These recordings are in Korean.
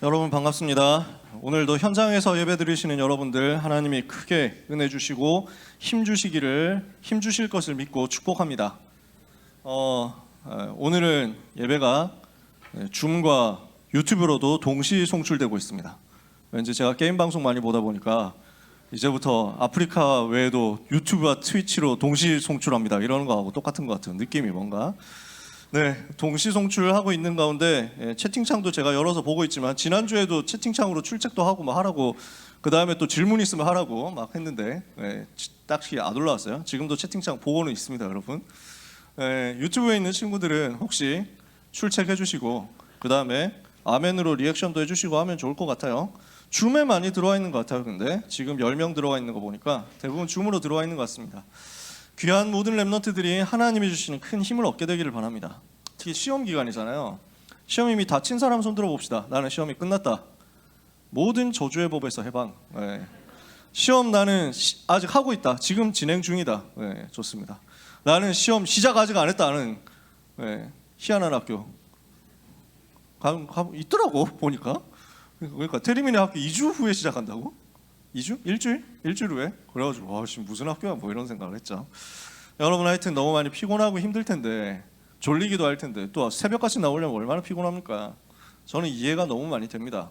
여러분 반갑습니다. 오늘도 현장에서 예배드리시는 여러분들 하나님이 크게 은혜 주시고 힘 주실 것을 믿고 축복합니다. 오늘은 예배가 줌과 유튜브로도 동시 송출되고 있습니다. 왠지 제가 게임 방송 많이 보다 보니까 이제부터 아프리카 외에도 유튜브와 트위치로 동시 송출합니다 이러는 거하고 똑같은 것 같은 느낌이 뭔가. 네, 동시 송출하고 있는 가운데 채팅창도 제가 열어서 보고 있지만 지난주에도 채팅창으로 출첵도 하고 막 하라고, 그 다음에 또 질문 있으면 하라고 막 했는데 딱히 안 올라왔어요. 지금도 채팅창 보고는 있습니다, 여러분. 유튜브에 있는 친구들은 혹시 출첵해 주시고 그 다음에 아멘으로 리액션도 해주시고 하면 좋을 것 같아요. 줌에 많이 들어와 있는 것 같아요. 근데 지금 10명 들어와 있는 거 보니까 대부분 줌으로 들어와 있는 것 같습니다. 귀한 모든 랩런트들이 하나님이 주시는 큰 힘을 얻게 되기를 바랍니다. 특히 시험 기간이잖아요. 시험 이미 다친 사람 손 들어봅시다. 나는 시험이 끝났다. 모든 저주의 법에서 해방. 시험 나는 아직 하고 있다. 지금 진행 중이다. 좋습니다. 나는 시험 시작 아직 안 했다는 희한한 학교 있더라고 보니까. 그러니까 테리미네 학교 2주 후에 시작한다고? 2주? 일주일 후에? 그래가지고 와, 지금 무슨 학교야 뭐 이런 생각을 했죠. 여러분 하여튼 너무 많이 피곤하고 힘들 텐데, 졸리기도 할 텐데 또 새벽까지 나오려면 얼마나 피곤합니까? 저는 이해가 너무 많이 됩니다.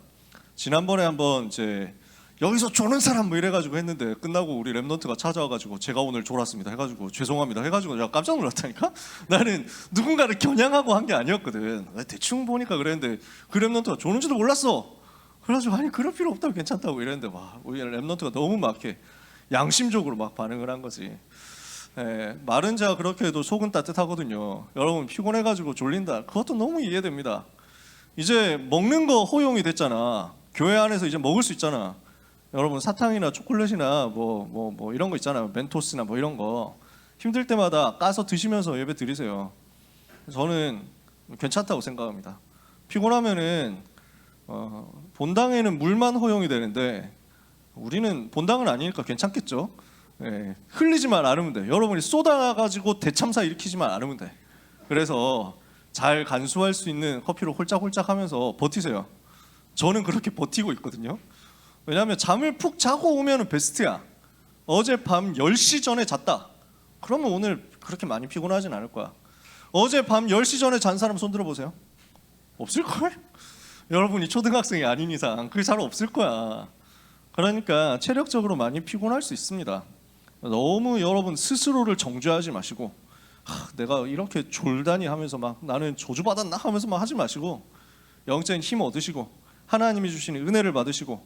지난번에 한번 이제 여기서 조는 사람 뭐 이래가지고 했는데 끝나고 우리 랩런트가 찾아와가지고 제가 오늘 졸았습니다 해가지고 죄송합니다 해가지고 내가 깜짝 놀랐다니까? 나는 누군가를 겨냥하고 한 게 아니었거든. 대충 보니까 그랬는데 그 랩런트가 조는지도 몰랐어. 그래가지고 아니 그럴 필요 없다고 괜찮다고 이랬는데 와, 우리 랩런트가 너무 막 이렇게 양심적으로 막 반응을 한 거지. 말은 제가 그렇게 해도 속은 따뜻하거든요. 여러분 피곤해가지고 졸린다, 그것도 너무 이해됩니다. 이제 먹는 거 허용이 됐잖아. 교회 안에서 이제 먹을 수 있잖아. 여러분 사탕이나 초콜릿이나 뭐 이런 거 있잖아요. 멘토스나 뭐 이런 거 힘들 때마다 까서 드시면서 예배 드리세요. 저는 괜찮다고 생각합니다. 피곤하면은 본당에는 물만 허용이 되는데 우리는 본당은 아니니까 괜찮겠죠. 흘리지만 않으면 돼. 여러분이 쏟아가지고 대참사 일으키지만 않으면 돼. 그래서 잘 간수할 수 있는 커피로 홀짝홀짝 하면서 버티세요. 저는 그렇게 버티고 있거든요. 왜냐하면 잠을 푹 자고 오면 베스트야. 어젯밤 10시 전에 잤다, 그러면 오늘 그렇게 많이 피곤하진 않을 거야. 어젯밤 10시 전에 잔 사람 손 들어보세요. 없을걸? 여러분이 초등학생이 아닌 이상 그게 잘 없을 거야. 그러니까 체력적으로 많이 피곤할 수 있습니다. 너무 여러분 스스로를 정죄하지 마시고 내가 이렇게 졸다니 하면서 막 나는 저주받았나 하면서 막 하지 마시고 영적인 힘 얻으시고 하나님이 주시는 은혜를 받으시고,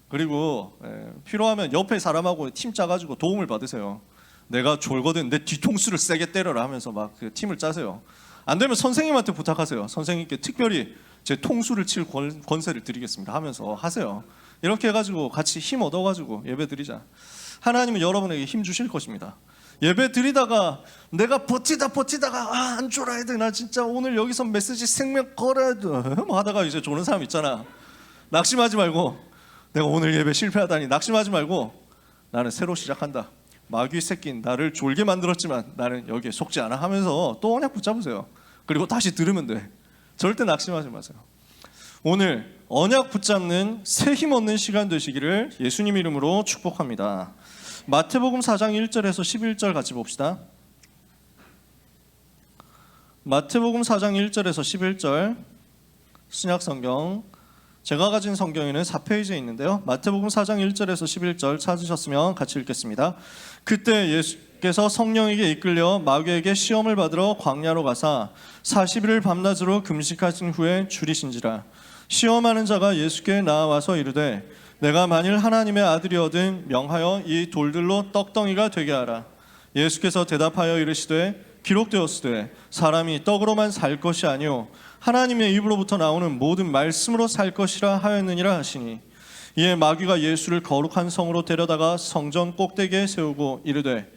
그리고 필요하면 옆에 사람하고 팀 짜가지고 도움을 받으세요. 내가 졸거든 내 뒤통수를 세게 때려라 하면서 막 그 팀을 짜세요. 안 되면 선생님한테 부탁하세요. 선생님께 특별히 제 통수를 칠 권세를 드리겠습니다 하면서 하세요. 이렇게 해가지고 같이 힘 얻어가지고 예배 드리자. 하나님은 여러분에게 힘 주실 것입니다. 예배 드리다가 내가 버티다가 안 졸아야 돼, 나 진짜 오늘 여기서 메시지 생명 걸어야 돼 뭐 하다가 이제 조는 사람 있잖아. 낙심하지 말고, 내가 오늘 예배 실패하다니 낙심하지 말고, 나는 새로 시작한다. 마귀 새끼는 나를 졸게 만들었지만 나는 여기에 속지 않아 하면서 또 언약 붙잡으세요. 그리고 다시 들으면 돼. 절대 낙심하지 마세요. 오늘 언약 붙잡는 새 힘 얻는 시간 되시기를 예수님 이름으로 축복합니다. 마태복음 4장 1절에서 11절 같이 봅시다. 마태복음 4장 1절에서 11절 신약성경, 제가 가진 성경에는 4페이지에 있는데요. 마태복음 4장 1절에서 11절 찾으셨으면 같이 읽겠습니다. 그때 예수께서 성령에게 이끌려 마귀에게 시험을 받으러 광야로 가사 40일을 밤낮으로 금식하신 후에 줄이신지라. 시험하는 자가 예수께 나와서 이르되 내가 만일 하나님의 아들이거든 명하여 이 돌들로 떡덩이가 되게 하라. 예수께서 대답하여 이르시되 기록되었으되 사람이 떡으로만 살 것이 아니요 하나님의 입으로부터 나오는 모든 말씀으로 살 것이라 하였느니라 하시니, 이에 마귀가 예수를 거룩한 성으로 데려다가 성전 꼭대기에 세우고 이르되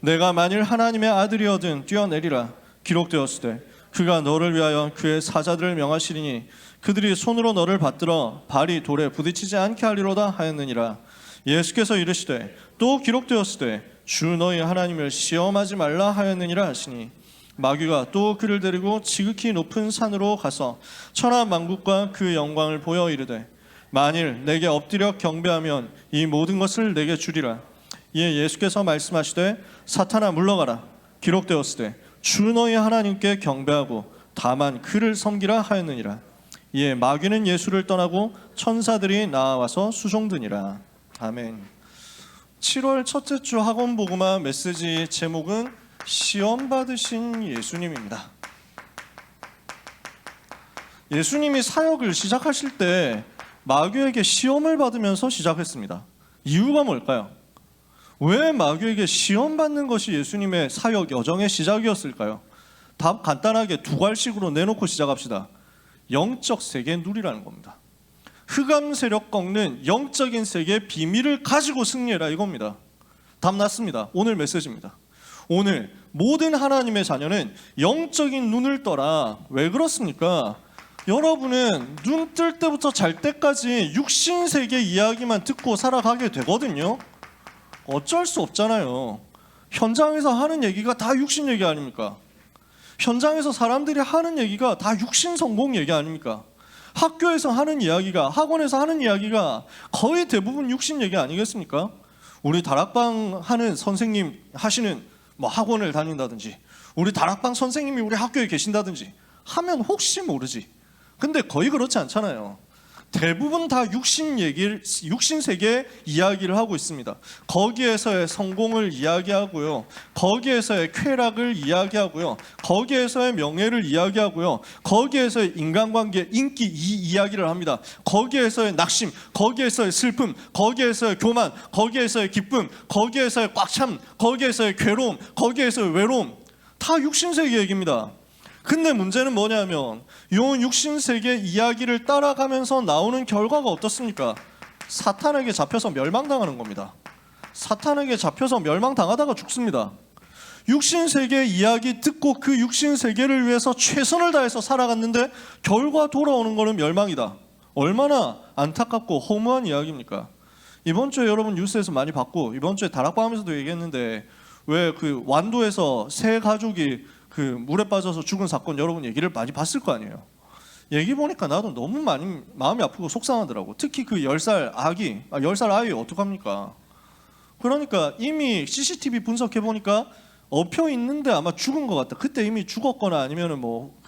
내가 만일 하나님의 아들이거든 뛰어내리라. 기록되었으되 그가 너를 위하여 그의 사자들을 명하시리니 그들이 손으로 너를 받들어 발이 돌에 부딪히지 않게 하리로다 하였느니라. 예수께서 이르시되 또 기록되었으되 주 너희 하나님을 시험하지 말라 하였느니라 하시니, 마귀가 또 그를 데리고 지극히 높은 산으로 가서 천하 만국과 그 영광을 보여 이르되 만일 내게 엎드려 경배하면 이 모든 것을 내게 주리라. 이에 예수께서 말씀하시되 사탄아 물러가라. 기록되었으되 주 너희 하나님께 경배하고 다만 그를 섬기라 하였느니라. 이에 마귀는 예수를 떠나고 천사들이 나와서 수종드니라. 아멘. 7월 첫째 주 학원 복음화 메시지 제목은 시험 받으신 예수님입니다. 예수님이 사역을 시작하실 때 마귀에게 시험을 받으면서 시작했습니다. 이유가 뭘까요? 왜 마귀에게 시험 받는 것이 예수님의 사역 여정의 시작이었을까요? 답 간단하게 두 갈식으로 내놓고 시작합시다. 영적 세계 누리라는 겁니다. 흑암 세력 꺾는 영적인 세계의 비밀을 가지고 승리해라 이겁니다. 답 났습니다. 오늘 메시지입니다. 오늘 모든 하나님의 자녀는 영적인 눈을 떠라. 왜 그렇습니까? 여러분은 눈 뜰 때부터 잘 때까지 육신 세계 이야기만 듣고 살아가게 되거든요. 어쩔 수 없잖아요. 현장에서 하는 얘기가 다 육신 얘기 아닙니까? 현장에서 사람들이 하는 얘기가 다 육신 성공 얘기 아닙니까? 학교에서 하는 이야기가, 학원에서 하는 이야기가 거의 대부분 육신 얘기 아니겠습니까? 우리 다락방 하는 선생님 하시는 뭐 학원을 다닌다든지, 우리 다락방 선생님이 우리 학교에 계신다든지 하면 혹시 모르지. 근데 거의 그렇지 않잖아요. 대부분 다 육신 세계 이야기를 하고 있습니다. 거기에서의 성공을 이야기하고요, 거기에서의 쾌락을 이야기하고요, 거기에서의 명예를 이야기하고요, 거기에서의 인간관계, 인기 이 이야기를 합니다. 거기에서의 낙심, 거기에서의 슬픔, 거기에서의 교만, 거기에서의 기쁨, 거기에서의 꽉참, 거기에서의 괴로움, 거기에서의 외로움, 다 육신 세계 얘기입니다. 근데 문제는 뭐냐면 이 육신세계 이야기를 따라가면서 나오는 결과가 어떻습니까? 사탄에게 잡혀서 멸망당하는 겁니다. 사탄에게 잡혀서 멸망당하다가 죽습니다. 육신세계 이야기 듣고 그 육신세계를 위해서 최선을 다해서 살아갔는데 결과 돌아오는 거는 멸망이다. 얼마나 안타깝고 허무한 이야기입니까? 이번 주에 여러분 뉴스에서 많이 봤고, 이번 주에 다락방 하면서도 얘기했는데, 왜 그 완도에서 세 가족이 그 물에 빠져서 죽은 사건 여러분 얘기를 많이 봤을 거 아니에요. 얘기 보니까 나도 너무 많이 마음이 아프고 속상하더라고. 특히 그 10살 아기, 10살 아이 어떡합니까? 그러니까 이미 CCTV 분석해 보니까 엎혀 있는데 아마 죽은 것 같다. 그때 이미 죽었거나 아니면은 뭐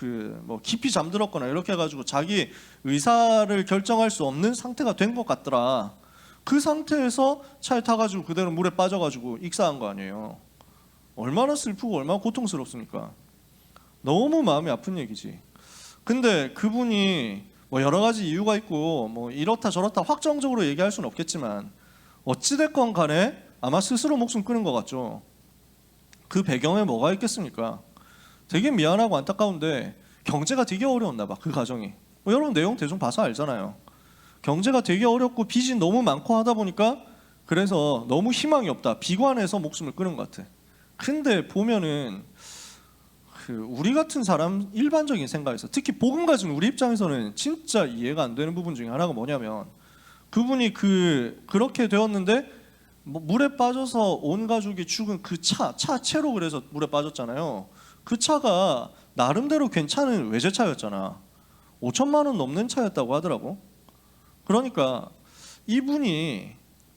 깊이 잠들었거나 이렇게 해가지고 자기 의사를 결정할 수 없는 상태가 된 것 같더라. 그 상태에서 차에 타가지고 그대로 물에 빠져가지고 익사한 거 아니에요. 얼마나 슬프고 얼마나 고통스럽습니까? 너무 마음이 아픈 얘기지. 근데 그분이 뭐 여러 가지 이유가 있고 뭐 이렇다 저렇다 확정적으로 얘기할 수는 없겠지만 어찌됐건 간에 아마 스스로 목숨 끊은 것 같죠. 그 배경에 뭐가 있겠습니까? 되게 미안하고 안타까운데 경제가 되게 어려웠나 봐. 그 가정이. 뭐 여러분 내용 대충 봐서 알잖아요. 경제가 되게 어렵고 빚이 너무 많고 하다 보니까 그래서 너무 희망이 없다. 비관해서 목숨을 끊은 것 같아. 근데 보면은 우리 같은 사람 일반적인 생각에서, 특히 복음 가진 우리 입장에서는 진짜 이해가 안 되는 부분 중에 하나가 뭐냐면, 그분이 그렇게 되었는데 물에 빠져서 온 가족이 죽은 그 차체로 그래서 물에 빠졌잖아요. 그 차가 나름대로 괜찮은 외제차였잖아. 5천만 원 넘는 차였다고 하더라고. 그러니까 이분이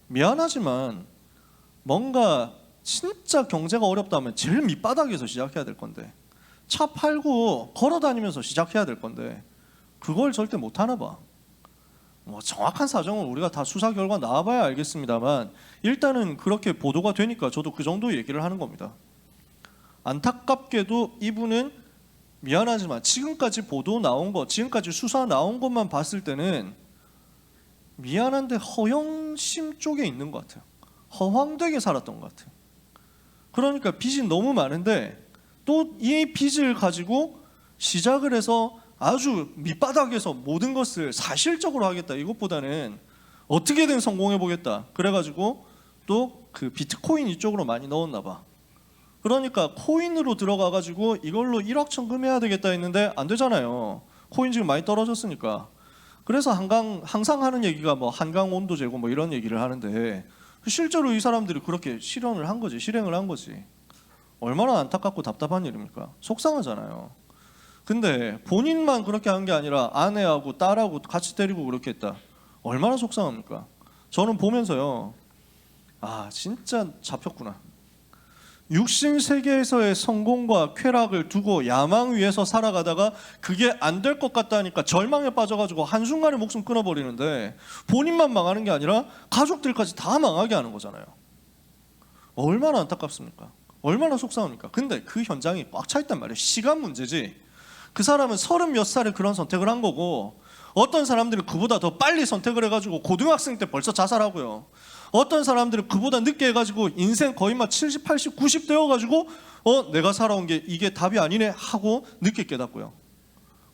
미안하지만 뭔가 진짜 경제가 어렵다면 제일 밑바닥에서 시작해야 될 건데, 차 팔고 걸어 다니면서 시작해야 될 건데 그걸 절대 못 하나 봐. 뭐 정확한 사정은 우리가 다 수사 결과 나와봐야 알겠습니다만 일단은 그렇게 보도가 되니까 저도 그 정도 얘기를 하는 겁니다. 안타깝게도 이분은 미안하지만 지금까지 보도 나온 것, 지금까지 수사 나온 것만 봤을 때는 미안한데 허영심 쪽에 있는 것 같아요. 허황되게 살았던 것 같아요. 그러니까 빚이 너무 많은데 또 이 빚을 가지고 시작을 해서 아주 밑바닥에서 모든 것을 사실적으로 하겠다. 이것보다는 어떻게든 성공해 보겠다. 그래가지고 또 그 비트코인 이쪽으로 많이 넣었나 봐. 그러니까 코인으로 들어가가지고 이걸로 1억 천금해야 되겠다 했는데 안 되잖아요. 코인 지금 많이 떨어졌으니까. 그래서 항상 하는 얘기가 뭐 한강 온도 재고 뭐 이런 얘기를 하는데 실제로 이 사람들이 그렇게 실행을 한 거지. 얼마나 안타깝고 답답한 일입니까? 속상하잖아요. 근데 본인만 그렇게 한 게 아니라 아내하고 딸하고 같이 데리고 그렇게 했다. 얼마나 속상합니까? 저는 보면서요, 아 진짜 잡혔구나. 육신 세계에서의 성공과 쾌락을 두고 야망 위에서 살아가다가 그게 안 될 것 같다니까 절망에 빠져가지고 한순간에 목숨 끊어버리는데 본인만 망하는 게 아니라 가족들까지 다 망하게 하는 거잖아요. 얼마나 안타깝습니까? 얼마나 속상합니까? 근데 그 현장이 꽉 차 있단 말이에요. 시간 문제지. 그 사람은 30 몇 살에 그런 선택을 한 거고, 어떤 사람들은 그보다 더 빨리 선택을 해가지고 고등학생 때 벌써 자살하고요. 어떤 사람들은 그보다 늦게 해가지고 인생 거의 막 70, 80, 90 되어가지고 내가 살아온 게 이게 답이 아니네 하고 늦게 깨닫고요.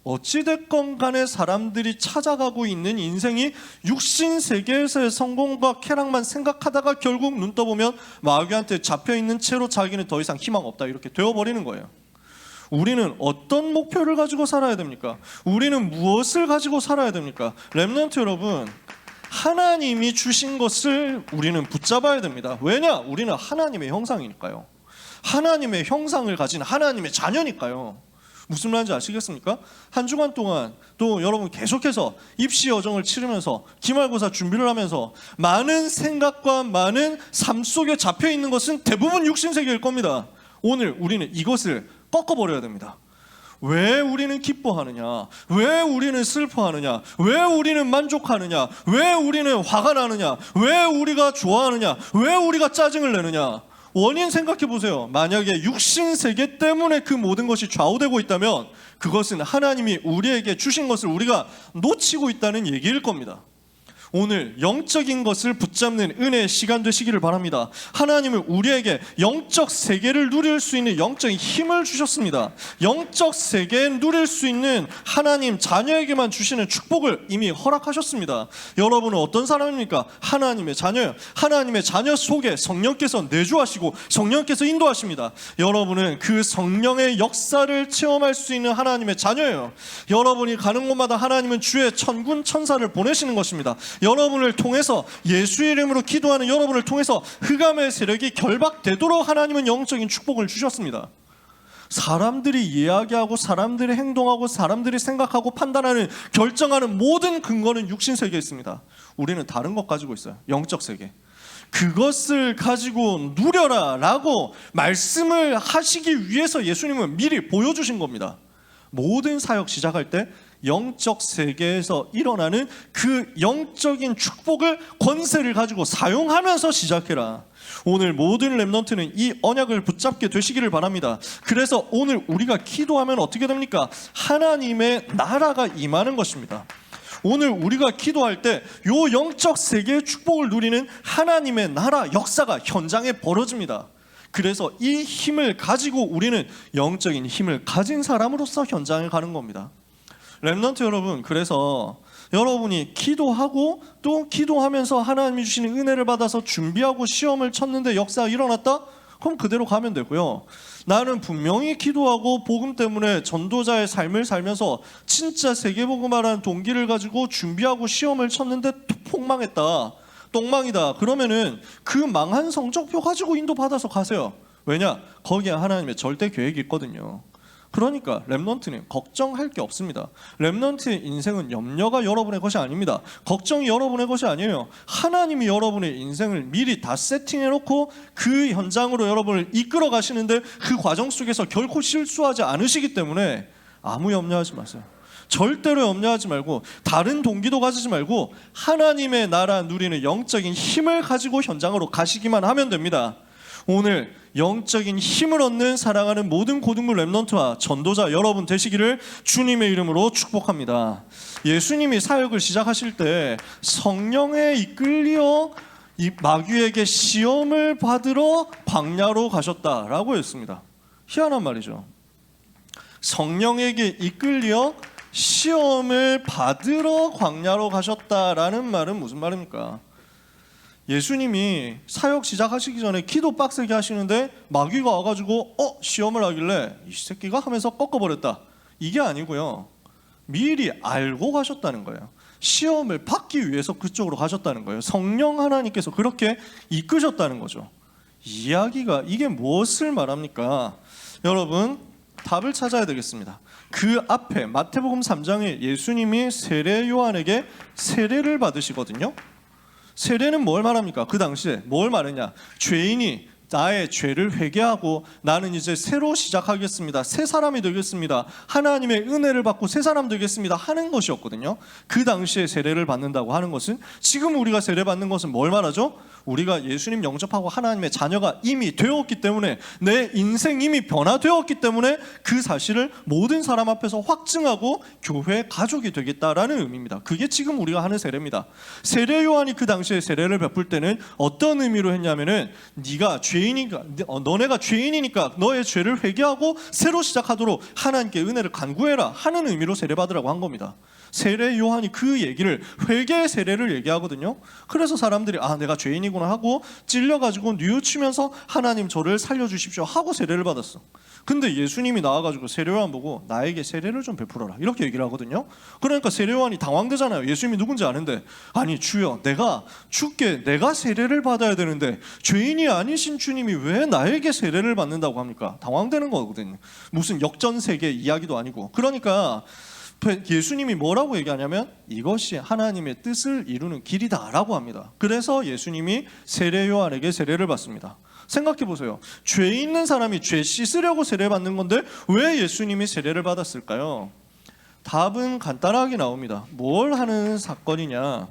어찌됐건 간에 사람들이 찾아가고 있는 인생이 육신 세계에서의 성공과 쾌락만 생각하다가 결국 눈 떠보면 마귀한테 잡혀있는 채로 자기는 더 이상 희망 없다 이렇게 되어버리는 거예요. 우리는 어떤 목표를 가지고 살아야 됩니까? 우리는 무엇을 가지고 살아야 됩니까? 렘넌트 여러분, 하나님이 주신 것을 우리는 붙잡아야 됩니다. 왜냐? 우리는 하나님의 형상이니까요. 하나님의 형상을 가진 하나님의 자녀니까요. 무슨 말인지 아시겠습니까? 한 주간 동안 또 여러분 계속해서 입시 여정을 치르면서 기말고사 준비를 하면서 많은 생각과 많은 삶 속에 잡혀있는 것은 대부분 육신세계일 겁니다. 오늘 우리는 이것을 꺾어버려야 됩니다. 왜 우리는 기뻐하느냐? 왜 우리는 슬퍼하느냐? 왜 우리는 만족하느냐? 왜 우리는 화가 나느냐? 왜 우리가 좋아하느냐? 왜 우리가 짜증을 내느냐? 원인 생각해 보세요. 만약에 육신 세계 때문에 그 모든 것이 좌우되고 있다면 그것은 하나님이 우리에게 주신 것을 우리가 놓치고 있다는 얘기일 겁니다. 오늘 영적인 것을 붙잡는 은혜의 시간 되시기를 바랍니다. 하나님은 우리에게 영적 세계를 누릴 수 있는 영적인 힘을 주셨습니다. 영적 세계에 누릴 수 있는 하나님 자녀에게만 주시는 축복을 이미 허락하셨습니다. 여러분은 어떤 사람입니까? 하나님의 자녀예요. 하나님의 자녀 속에 성령께서 내주하시고 성령께서 인도하십니다. 여러분은 그 성령의 역사를 체험할 수 있는 하나님의 자녀예요. 여러분이 가는 곳마다 하나님은 주의 천군 천사를 보내시는 것입니다. 여러분을 통해서, 예수 이름으로 기도하는 여러분을 통해서 흑암의 세력이 결박되도록 하나님은 영적인 축복을 주셨습니다. 사람들이 이야기하고 사람들이 행동하고 사람들이 생각하고 판단하는, 결정하는 모든 근거는 육신 세계에 있습니다. 우리는 다른 것 가지고 있어요. 영적 세계. 그것을 가지고 누려라 라고 말씀을 하시기 위해서 예수님은 미리 보여주신 겁니다. 모든 사역 시작할 때 영적 세계에서 일어나는 그 영적인 축복을, 권세를 가지고 사용하면서 시작해라. 오늘 모든 렘넌트는 이 언약을 붙잡게 되시기를 바랍니다. 그래서 오늘 우리가 기도하면 어떻게 됩니까? 하나님의 나라가 임하는 것입니다. 오늘 우리가 기도할 때 요 영적 세계의 축복을 누리는 하나님의 나라 역사가 현장에 벌어집니다. 그래서 이 힘을 가지고 우리는 영적인 힘을 가진 사람으로서 현장에 가는 겁니다. 렘넌트 여러분, 그래서 여러분이 기도하고 또 기도하면서 하나님이 주시는 은혜를 받아서 준비하고 시험을 쳤는데 역사가 일어났다? 그럼 그대로 가면 되고요. 나는 분명히 기도하고 복음 때문에 전도자의 삶을 살면서 진짜 세계복음화라는 동기를 가지고 준비하고 시험을 쳤는데 폭망했다, 똥망이다. 그러면은 그 망한 성적표 가지고 인도받아서 가세요. 왜냐? 거기에 하나님의 절대 계획이 있거든요. 그러니까 렘넌트는 걱정할 게 없습니다. 렘넌트의 인생은 염려가 여러분의 것이 아닙니다. 걱정이 여러분의 것이 아니에요. 하나님이 여러분의 인생을 미리 다 세팅해놓고 그 현장으로 여러분을 이끌어 가시는데 그 과정 속에서 결코 실수하지 않으시기 때문에 아무 염려하지 마세요. 절대로 염려하지 말고 다른 동기도 가지지 말고 하나님의 나라 누리는 영적인 힘을 가지고 현장으로 가시기만 하면 됩니다. 오늘 영적인 힘을 얻는 사랑하는 모든 고등부 렘넌트와 전도자 여러분 되시기를 주님의 이름으로 축복합니다. 예수님이 사역을 시작하실 때 성령에 이끌려 이 마귀에게 시험을 받으러 광야로 가셨다라고 했습니다. 희한한 말이죠. 성령에게 이끌려 시험을 받으러 광야로 가셨다라는 말은 무슨 말입니까? 예수님이 사역 시작하시기 전에 기도 빡세게 하시는데 마귀가 와가지고 시험을 하길래 이 새끼가 하면서 꺾어버렸다, 이게 아니고요. 미리 알고 가셨다는 거예요. 시험을 받기 위해서 그쪽으로 가셨다는 거예요. 성령 하나님께서 그렇게 이끄셨다는 거죠. 이야기가 이게 무엇을 말합니까? 여러분 답을 찾아야 되겠습니다. 그 앞에 마태복음 3장에 예수님이 세례 요한에게 세례를 받으시거든요. 세례는 뭘 말합니까? 그 당시에 뭘 말했냐? 죄인이 나의 죄를 회개하고 나는 이제 새로 시작하겠습니다. 새 사람이 되겠습니다. 하나님의 은혜를 받고 새 사람 되겠습니다. 하는 것이었거든요. 그 당시에 세례를 받는다고 하는 것은, 지금 우리가 세례 받는 것은 뭘 말하죠? 우리가 예수님 영접하고 하나님의 자녀가 이미 되었기 때문에, 내 인생 이미 변화되었기 때문에 그 사실을 모든 사람 앞에서 확증하고 교회 가족이 되겠다라는 의미입니다. 그게 지금 우리가 하는 세례입니다. 세례 요한이 그 당시에 세례를 베풀 때는 어떤 의미로 했냐면은, 너네가 죄인이니까 너의 죄를 회개하고 새로 시작하도록 하나님께 은혜를 간구해라 하는 의미로 세례받으라고 한 겁니다. 세례 요한이 그 얘기를, 회개의 세례를 얘기하거든요. 그래서 사람들이 내가 죄인이구나 하고 찔려가지고 뉘우치면서 하나님 저를 살려주십시오 하고 세례를 받았어. 근데 예수님이 나와가지고 세례 요한 보고 나에게 세례를 좀 베풀어라 이렇게 얘기를 하거든요. 그러니까 세례 요한이 당황되잖아요. 예수님이 누군지 아는데, 아니 주여, 내가 주께 내가 세례를 받아야 되는데 죄인이 아니신 주님이 왜 나에게 세례를 받는다고 합니까? 당황되는 거거든요. 무슨 역전세계 이야기도 아니고. 그러니까 예수님이 뭐라고 얘기하냐면 이것이 하나님의 뜻을 이루는 길이다 라고 합니다. 그래서 예수님이 세례 요한에게 세례를 받습니다. 생각해 보세요. 죄 있는 사람이 죄 씻으려고 세례 받는 건데 왜 예수님이 세례를 받았을까요? 답은 간단하게 나옵니다. 뭘 하는 사건이냐?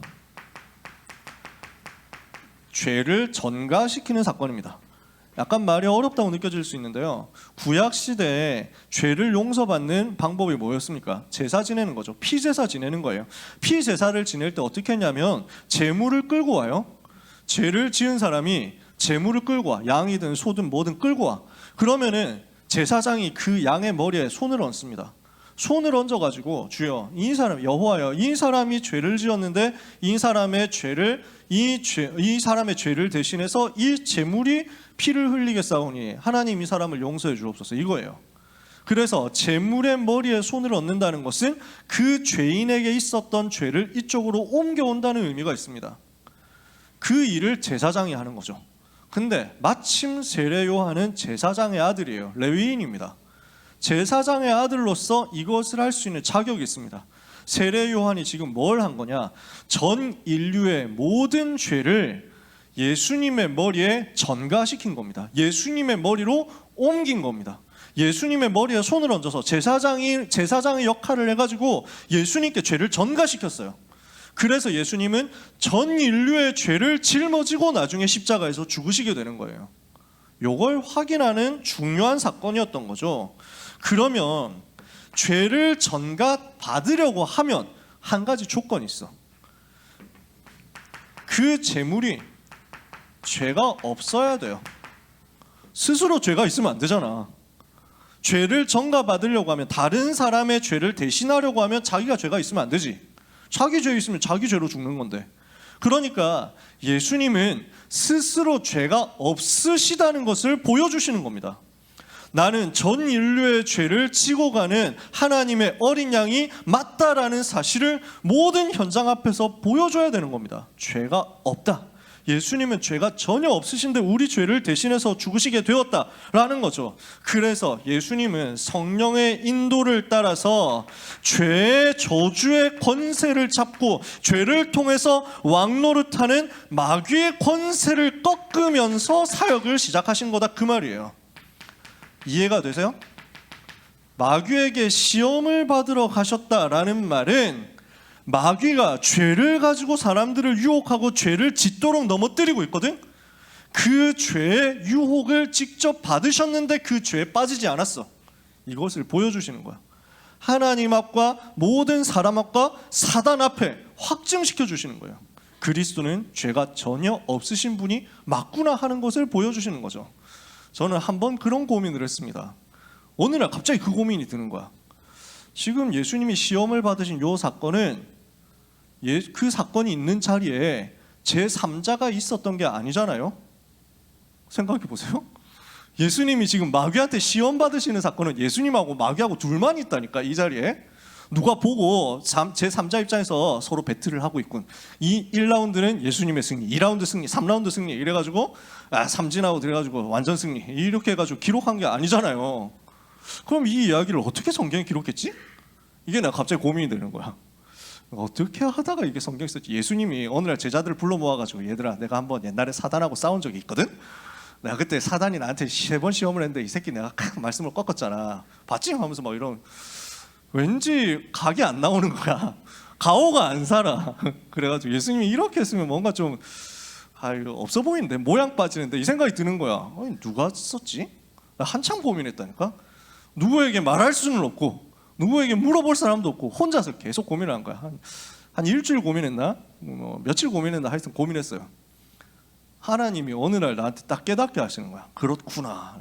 죄를 전가시키는 사건입니다. 약간 말이 어렵다고 느껴질 수 있는데요, 구약 시대에 죄를 용서받는 방법이 뭐였습니까? 제사 지내는 거죠. 피제사 지내는 거예요. 피제사를 지낼 때 어떻게 했냐면 제물을 끌고 와요. 죄를 지은 사람이 제물을 끌고 와, 양이든 소든 뭐든 끌고 와. 그러면은 제사장이 그 양의 머리에 손을 얹습니다. 손을 얹어가지고, 주여, 이 사람, 여호와여, 이 사람이 죄를 지었는데 이 사람의 죄를 대신해서 이 제물이 피를 흘리겠사오니 하나님 이 사람을 용서해 주옵소서, 이거예요. 그래서 제물의 머리에 손을 얹는다는 것은 그 죄인에게 있었던 죄를 이쪽으로 옮겨온다는 의미가 있습니다. 그 일을 제사장이 하는 거죠. 근데 마침 세례 요한은 제사장의 아들이에요. 레위인입니다. 제사장의 아들로서 이것을 할 수 있는 자격이 있습니다. 세례 요한이 지금 뭘 한 거냐? 전 인류의 모든 죄를 예수님의 머리에 전가시킨 겁니다. 예수님의 머리로 옮긴 겁니다. 예수님의 머리에 손을 얹어서 제사장의 역할을 해가지고 예수님께 죄를 전가시켰어요. 그래서 예수님은 전 인류의 죄를 짊어지고 나중에 십자가에서 죽으시게 되는 거예요. 이걸 확인하는 중요한 사건이었던 거죠. 그러면 죄를 전가받으려고 하면 한 가지 조건이 있어. 그 제물이 죄가 없어야 돼요. 스스로 죄가 있으면 안 되잖아. 죄를 전가받으려고 하면, 다른 사람의 죄를 대신하려고 하면 자기가 죄가 있으면 안 되지. 자기 죄 있으면 자기 죄로 죽는 건데. 그러니까 예수님은 스스로 죄가 없으시다는 것을 보여주시는 겁니다. 나는 전 인류의 죄를 지고 가는 하나님의 어린 양이 맞다라는 사실을 모든 현장 앞에서 보여줘야 되는 겁니다. 죄가 없다. 예수님은 죄가 전혀 없으신데 우리 죄를 대신해서 죽으시게 되었다라는 거죠. 그래서 예수님은 성령의 인도를 따라서 죄의 저주의 권세를 잡고 죄를 통해서 왕노릇하는 마귀의 권세를 꺾으면서 사역을 시작하신 거다, 그 말이에요. 이해가 되세요? 마귀에게 시험을 받으러 가셨다라는 말은 마귀가 죄를 가지고 사람들을 유혹하고 죄를 짓도록 넘어뜨리고 있거든. 그 죄의 유혹을 직접 받으셨는데 그 죄에 빠지지 않았어. 이것을 보여주시는 거야. 하나님 앞과 모든 사람 앞과 사단 앞에 확증시켜 주시는 거예요. 그리스도는 죄가 전혀 없으신 분이 맞구나 하는 것을 보여주시는 거죠. 저는 한번 그런 고민을 했습니다. 어느 날 갑자기 그 고민이 드는 거야. 지금 예수님이 시험을 받으신 이 사건은 그 사건이 있는 자리에 제3자가 있었던 게 아니잖아요. 생각해 보세요. 예수님이 지금 마귀한테 시험 받으시는 사건은 예수님하고 마귀하고 둘만 있다니까, 이 자리에. 누가 보고 제3자 입장에서 서로 배틀을 하고 있군. 이 1라운드는 예수님의 승리, 2라운드 승리, 3라운드 승리 이래가지고 삼진하고 들어가지고 완전 승리 이렇게 해가지고 기록한 게 아니잖아요. 그럼 이 이야기를 어떻게 성경에 기록했지? 이게 내가 갑자기 고민이 되는 거야. 어떻게 하다가 이게 성경에 있었지? 예수님이 어느 날 제자들을 불러 모아가지고 얘들아 내가 한번 옛날에 사단하고 싸운 적이 있거든? 내가 그때 사단이 나한테 3번 시험을 했는데 이 새끼 내가 말씀을 꺾었잖아. 봤지? 하면서 막 이런 왠지 각이 안 나오는 거야. 가오가 안 살아. 그래가지고 예수님이 이렇게 했으면 뭔가 좀 이거 없어 보이는데 모양 빠지는데 이 생각이 드는 거야. 아니, 누가 썼지? 나 한참 고민했다니까. 누구에게 말할 수는 없고 누구에게 물어볼 사람도 없고 혼자서 계속 고민을 한 거야. 한 일주일 고민했나? 며칠 고민했나? 하여튼 고민했어요. 하나님이 어느 날 나한테 딱 깨닫게 하시는 거야. 그렇구나.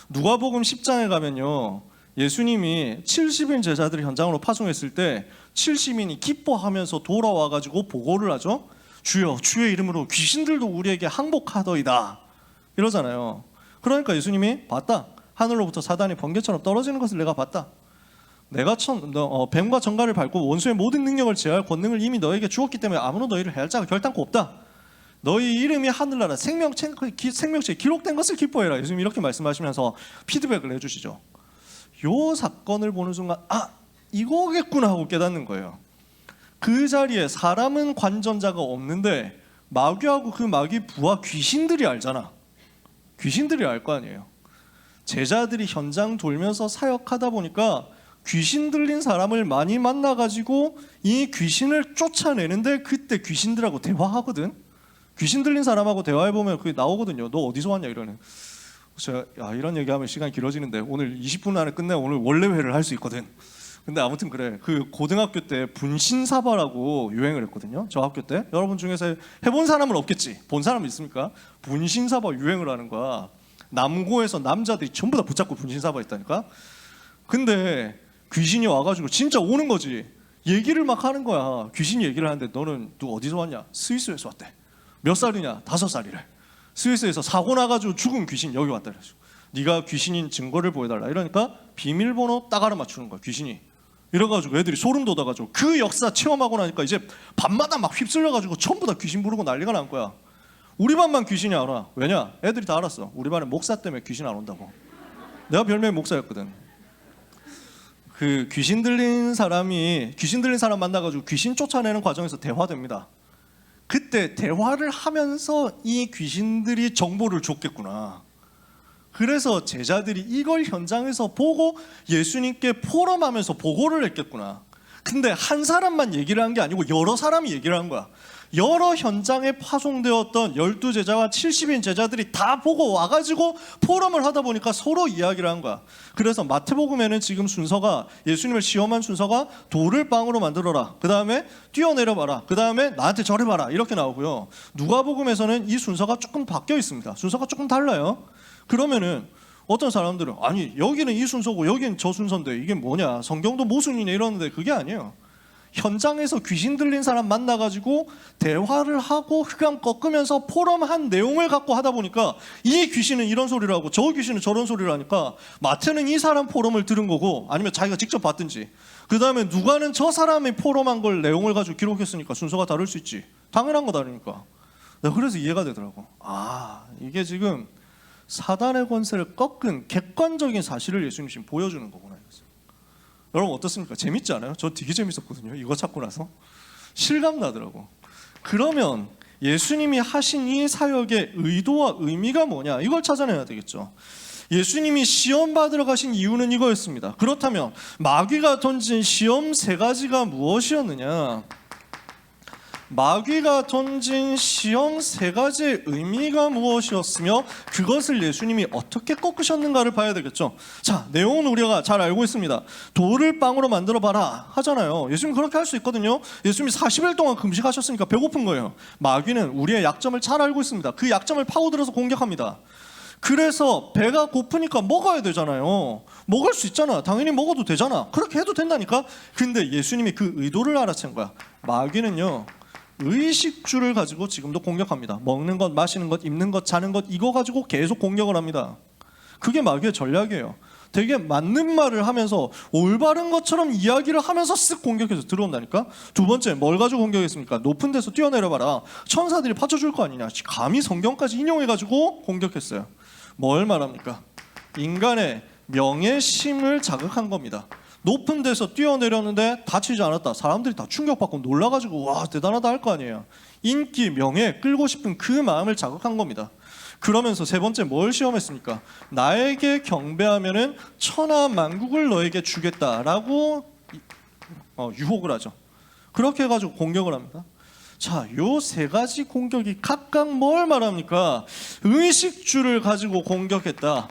누가복음 10장에 가면요, 예수님이 70인 제자들을 현장으로 파송했을 때 70인이 기뻐하면서 돌아와가지고 보고를 하죠. 주여, 주의 이름으로 귀신들도 우리에게 항복하더이다 이러잖아요. 그러니까 예수님이 봤다. 하늘로부터 사단이 번개처럼 떨어지는 것을 내가 봤다. 내가 뱀과 정갈을 밟고 원수의 모든 능력을 제어할 권능을 이미 너에게 주었기 때문에 아무도 너희를 해할 자가 결단코 없다. 너희 이름이 하늘나라 생명체에 기록된 것을 기뻐해라. 예수님이 이렇게 말씀하시면서 피드백을 해주시죠. 요 사건을 보는 순간 이거겠구나 하고 깨닫는 거예요. 그 자리에 사람은 관전자가 없는데 마귀하고 그 마귀 부하 귀신들이 알잖아. 귀신들이 알 거 아니에요. 제자들이 현장 돌면서 사역하다 보니까 귀신 들린 사람을 많이 만나가지고 이 귀신을 쫓아내는데 그때 귀신들하고 대화하거든. 귀신 들린 사람하고 대화해보면 그게 나오거든요. 너 어디서 왔냐 이러는. 제가 이런 얘기하면 시간이 길어지는데 오늘 20분 안에 끝내면 오늘 원래 회를 할 수 있거든. 근데 아무튼 그래. 그 고등학교 때 분신사바라고 유행을 했거든요. 저 학교 때. 여러분 중에서 해본 사람은 없겠지. 본 사람은 있습니까? 분신사바 유행을 하는 거야. 남고에서 남자들이 전부 다 붙잡고 분신사바 했다니까. 근데 귀신이 와가지고 진짜 오는 거지. 얘기를 막 하는 거야. 귀신이 얘기를 하는데 너는 어디서 왔냐? 스위스에서 왔대. 몇 살이냐? 5살이래. 스위스에서 사고 나가지고 죽은 귀신 여기 왔다 그래서 네가 귀신인 증거를 보여달라 이러니까 비밀번호 딱 알아맞추는 거야 귀신이. 이래가지고 애들이 소름 돋아가지고 그 역사 체험하고 나니까 이제 밤마다 막 휩쓸려가지고 전부 다 귀신 부르고 난리가 난 거야. 우리 반만 귀신이 안 와. 왜냐? 애들이 다 알았어. 우리 반에 목사 때문에 귀신 안 온다고. 내가 별명이 목사였거든. 그 귀신 들린 사람 만나가지고 귀신 쫓아내는 과정에서 대화됩니다. 그때 대화를 하면서 이 귀신들이 정보를 줬겠구나. 그래서 제자들이 이걸 현장에서 보고 예수님께 포럼하면서 보고를 했겠구나. 근데 한 사람만 얘기를 한 게 아니고 여러 사람이 얘기를 한 거야. 여러 현장에 파송되었던 12제자와 70인 제자들이 다 보고 와가지고 포럼을 하다 보니까 서로 이야기를 한 거야. 그래서 마태복음에는 지금 순서가 예수님을 시험한 순서가 돌을 빵으로 만들어라, 그 다음에 뛰어내려봐라, 그 다음에 나한테 절해봐라 이렇게 나오고요. 누가복음에서는 이 순서가 조금 바뀌어 있습니다. 순서가 조금 달라요. 그러면은 어떤 사람들은 아니 여기는 이 순서고 여기는 저 순서인데 이게 뭐냐, 성경도 모순이네 이러는데 그게 아니에요. 현장에서 귀신 들린 사람 만나가지고 대화를 하고 흑암 꺾으면서 포럼한 내용을 갖고 하다 보니까 이 귀신은 이런 소리를 하고 저 귀신은 저런 소리를 하니까 마태는 이 사람 포럼을 들은 거고 아니면 자기가 직접 봤든지, 그 다음에 누가는 저 사람이 포럼한 걸 내용을 가지고 기록했으니까 순서가 다를 수 있지. 당연한 거 다르니까. 그래서 이해가 되더라고. 이게 지금 사단의 권세를 꺾은 객관적인 사실을 예수님이 지금 보여주는 거구나. 여러분 어떻습니까? 재밌지 않아요? 저 되게 재밌었거든요. 이거 찾고 나서 실감 나더라고. 그러면 예수님이 하신 이 사역의 의도와 의미가 뭐냐, 이걸 찾아내야 되겠죠. 예수님이 시험 받으러 가신 이유는 이거였습니다. 그렇다면 마귀가 던진 시험 3가지가 무엇이었느냐? 마귀가 던진 시험 3가지의 의미가 무엇이었으며 그것을 예수님이 어떻게 꺾으셨는가를 봐야 되겠죠. 자, 내용은 우리가 잘 알고 있습니다. 돌을 빵으로 만들어 봐라 하잖아요. 예수님 그렇게 할 수 있거든요. 예수님이 40일 동안 금식하셨으니까 배고픈 거예요. 마귀는 우리의 약점을 잘 알고 있습니다. 그 약점을 파고들어서 공격합니다. 그래서 배가 고프니까 먹어야 되잖아요. 먹을 수 있잖아. 당연히 먹어도 되잖아. 그렇게 해도 된다니까. 근데 예수님이 그 의도를 알아챈 거야. 마귀는요, 의식주를 가지고 지금도 공격합니다. 먹는 것, 마시는 것, 입는 것, 자는 것, 이거 가지고 계속 공격을 합니다. 그게 마귀의 전략이에요. 되게 맞는 말을 하면서 올바른 것처럼 이야기를 하면서 쓱 공격해서 들어온다니까. 두 번째, 뭘 가지고 공격했습니까? 높은 데서 뛰어내려봐라. 천사들이 받쳐줄 거 아니냐. 감히 성경까지 인용해가지고 공격했어요. 뭘 말합니까? 인간의 명예심을 자극한 겁니다. 높은 데서 뛰어내렸는데 다치지 않았다. 사람들이 다 충격받고 놀라가지고 와 대단하다 할 거 아니에요. 인기, 명예, 끌고 싶은 그 마음을 자극한 겁니다. 그러면서 세 번째 뭘 시험했습니까? 나에게 경배하면은 천하 만국을 너에게 주겠다라고 유혹을 하죠. 그렇게 해가지고 공격을 합니다. 자, 요 세 가지 공격이 각각 뭘 말합니까? 의식주를 가지고 공격했다.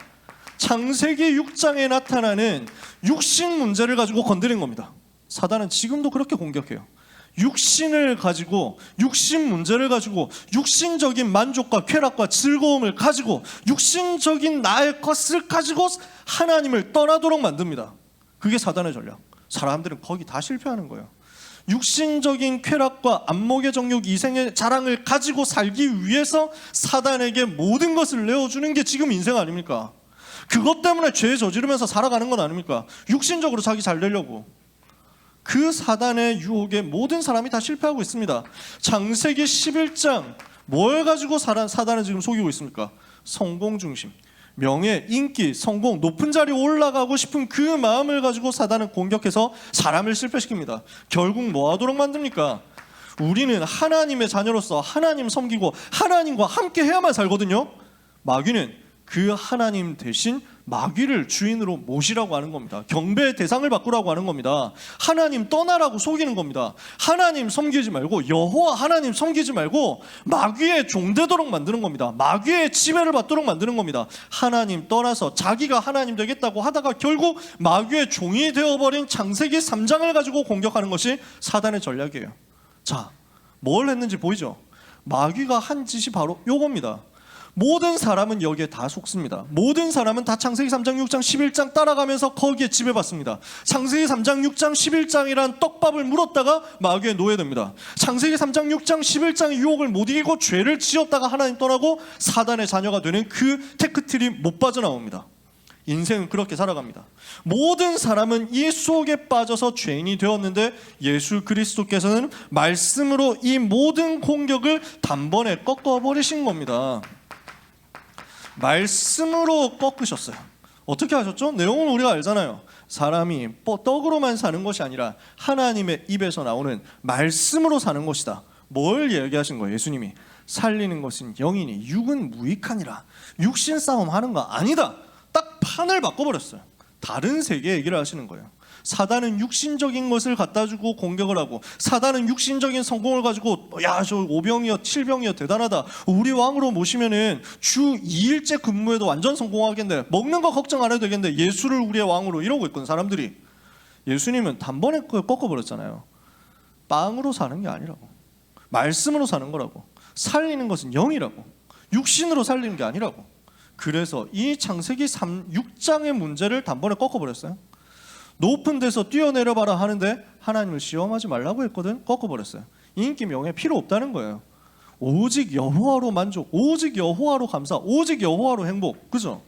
창세기 6장에 나타나는 육신 문제를 가지고 건드린 겁니다. 사단은 지금도 그렇게 공격해요. 육신을 가지고, 육신 문제를 가지고, 육신적인 만족과 쾌락과 즐거움을 가지고, 육신적인 나의 것을 가지고 하나님을 떠나도록 만듭니다. 그게 사단의 전략. 사람들은 거기 다 실패하는 거예요. 육신적인 쾌락과 안목의 정욕, 이생의 자랑을 가지고 살기 위해서 사단에게 모든 것을 내어주는 게 지금 인생 아닙니까? 그것 때문에 죄 저지르면서 살아가는 건 아닙니까? 육신적으로 자기 잘 되려고. 그 사단의 유혹에 모든 사람이 다 실패하고 있습니다. 창세기 11장 뭘 가지고 사단을 지금 속이고 있습니까? 성공 중심, 명예, 인기, 성공, 높은 자리에 올라가고 싶은 그 마음을 가지고 사단을 공격해서 사람을 실패시킵니다. 결국 뭐 하도록 만듭니까? 우리는 하나님의 자녀로서 하나님 섬기고 하나님과 함께 해야만 살거든요. 마귀는 그 하나님 대신 마귀를 주인으로 모시라고 하는 겁니다. 경배의 대상을 바꾸라고 하는 겁니다. 하나님 떠나라고 속이는 겁니다. 하나님 섬기지 말고, 여호와 하나님 섬기지 말고 마귀의 종되도록 만드는 겁니다. 마귀의 지배를 받도록 만드는 겁니다. 하나님 떠나서 자기가 하나님 되겠다고 하다가 결국 마귀의 종이 되어버린 창세기 3장을 가지고 공격하는 것이 사단의 전략이에요. 자, 뭘 했는지 보이죠? 마귀가 한 짓이 바로 요겁니다. 모든 사람은 여기에 다 속습니다. 모든 사람은 다 창세기 3장, 6장, 11장 따라가면서 거기에 지배받습니다. 창세기 3장, 6장, 11장이란 떡밥을 물었다가 마귀에 노예됩니다. 창세기 3장, 6장, 11장의 유혹을 못 이기고 죄를 지었다가 하나님 떠나고 사단의 자녀가 되는 그 테크트리 못 빠져나옵니다. 인생은 그렇게 살아갑니다. 모든 사람은 이 속에 빠져서 죄인이 되었는데 예수 그리스도께서는 말씀으로 이 모든 공격을 단번에 꺾어버리신 겁니다. 말씀으로 꺾으셨어요. 어떻게 하셨죠? 내용은 우리가 알잖아요. 사람이 떡으로만 사는 것이 아니라 하나님의 입에서 나오는 말씀으로 사는 것이다. 뭘 얘기하신 거예요? 예수님이 살리는 것은 영이니 육은 무익하니라. 육신 싸움 하는 거 아니다. 딱 판을 바꿔버렸어요. 다른 세계 얘기를 하시는 거예요. 사단은 육신적인 것을 갖다주고 공격을 하고, 사단은 육신적인 성공을 가지고 야, 저 5병이요 7병이요 대단하다, 우리 왕으로 모시면은 주 2일째 근무해도 완전 성공하겠네, 먹는 거 걱정 안 해도 되겠네, 예수를 우리의 왕으로 이러고 있거든 사람들이. 예수님은 단번에 그걸 꺾어버렸잖아요. 빵으로 사는 게 아니라고, 말씀으로 사는 거라고. 살리는 것은 영이라고, 육신으로 살리는 게 아니라고. 그래서 이 창세기 6장의 문제를 단번에 꺾어버렸어요. 높은 데서 뛰어내려봐라 하는데 하나님을 시험하지 말라고 했거든. 꺾어버렸어요. 인기, 명예 필요 없다는 거예요. 오직 여호와로 만족, 오직 여호와로 감사, 오직 여호와로 행복. 그죠?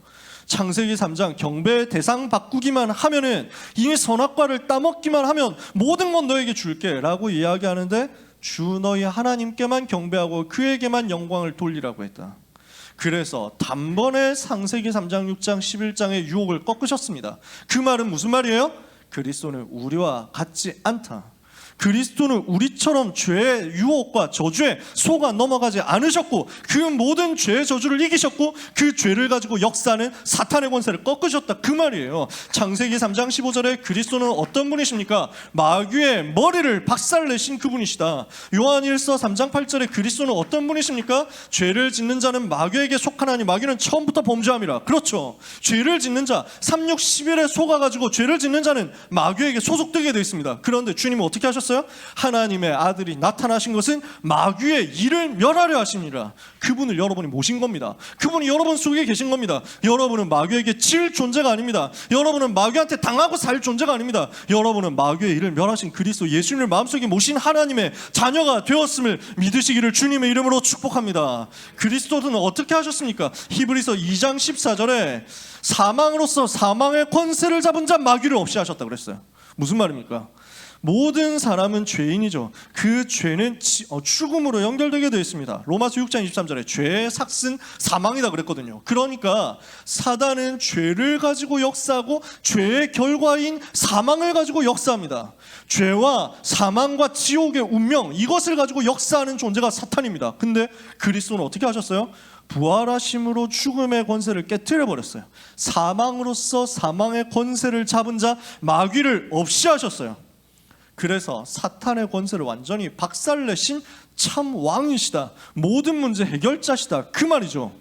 창세기 3장 경배의 대상 바꾸기만 하면은, 이 선악과를 따먹기만 하면 모든 건 너에게 줄게 라고 이야기하는데, 주 너희 하나님께만 경배하고 그에게만 영광을 돌리라고 했다. 그래서 단번에 창세기 3장, 6장, 11장의 유혹을 꺾으셨습니다. 그 말은 무슨 말이에요? 그리스도는 우리와 같지 않다. 그리스도는 우리처럼 죄의 유혹과 저주에 속아 넘어가지 않으셨고, 그 모든 죄의 저주를 이기셨고, 그 죄를 가지고 역사하는 사탄의 권세를 꺾으셨다, 그 말이에요. 창세기 3장 15절에 그리스도는 어떤 분이십니까? 마귀의 머리를 박살내신 그분이시다. 요한일서 3장 8절에 그리스도는 어떤 분이십니까? 죄를 짓는 자는 마귀에게 속하나니 마귀는 처음부터 범죄함이라. 그렇죠. 죄를 짓는 자, 3, 6, 11에 속아가지고 죄를 짓는 자는 마귀에게 소속되게 되어 있습니다. 그런데 주님은 어떻게 하셨어요? 하셨어요? 하나님의 아들이 나타나신 것은 마귀의 일을 멸하려 하십니다. 그분을 여러분이 모신 겁니다. 그분이 여러분 속에 계신 겁니다. 여러분은 마귀에게 질 존재가 아닙니다. 여러분은 마귀한테 당하고 살 존재가 아닙니다. 여러분은 마귀의 일을 멸하신 그리스도 예수님을 마음속에 모신 하나님의 자녀가 되었음을 믿으시기를 주님의 이름으로 축복합니다. 그리스도는 어떻게 하셨습니까? 히브리서 2장 14절에 사망으로서 사망의 권세를 잡은 자 마귀를 없이 하셨다고 그랬어요. 무슨 말입니까? 모든 사람은 죄인이죠. 그 죄는 죽음으로 연결되게 되어 있습니다. 로마서 6장 23절에 죄의 삭은 사망이다 그랬거든요. 그러니까 사단은 죄를 가지고 역사하고 죄의 결과인 사망을 가지고 역사합니다. 죄와 사망과 지옥의 운명, 이것을 가지고 역사하는 존재가 사탄입니다. 근데 그리스도는 어떻게 하셨어요? 부활하심으로 죽음의 권세를 깨트려 버렸어요. 사망으로서 사망의 권세를 잡은 자 마귀를 없이 하셨어요. 그래서 사탄의 권세를 완전히 박살내신 참 왕이시다. 모든 문제 해결자시다. 그 말이죠.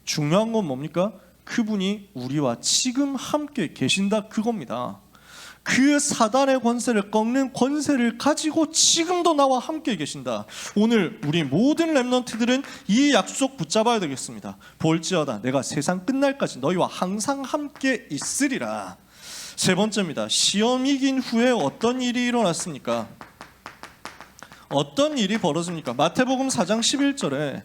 중요한 건 뭡니까? 그분이 우리와 지금 함께 계신다, 그겁니다. 그 사단의 권세를 꺾는 권세를 가지고 지금도 나와 함께 계신다. 오늘 우리 모든 렘넌트들은 이 약속 붙잡아야 되겠습니다. 볼지어다 내가 세상 끝날까지 너희와 항상 함께 있으리라. 세 번째입니다. 시험 이긴 후에 어떤 일이 일어났습니까? 어떤 일이 벌어집니까? 마태복음 4장 11절에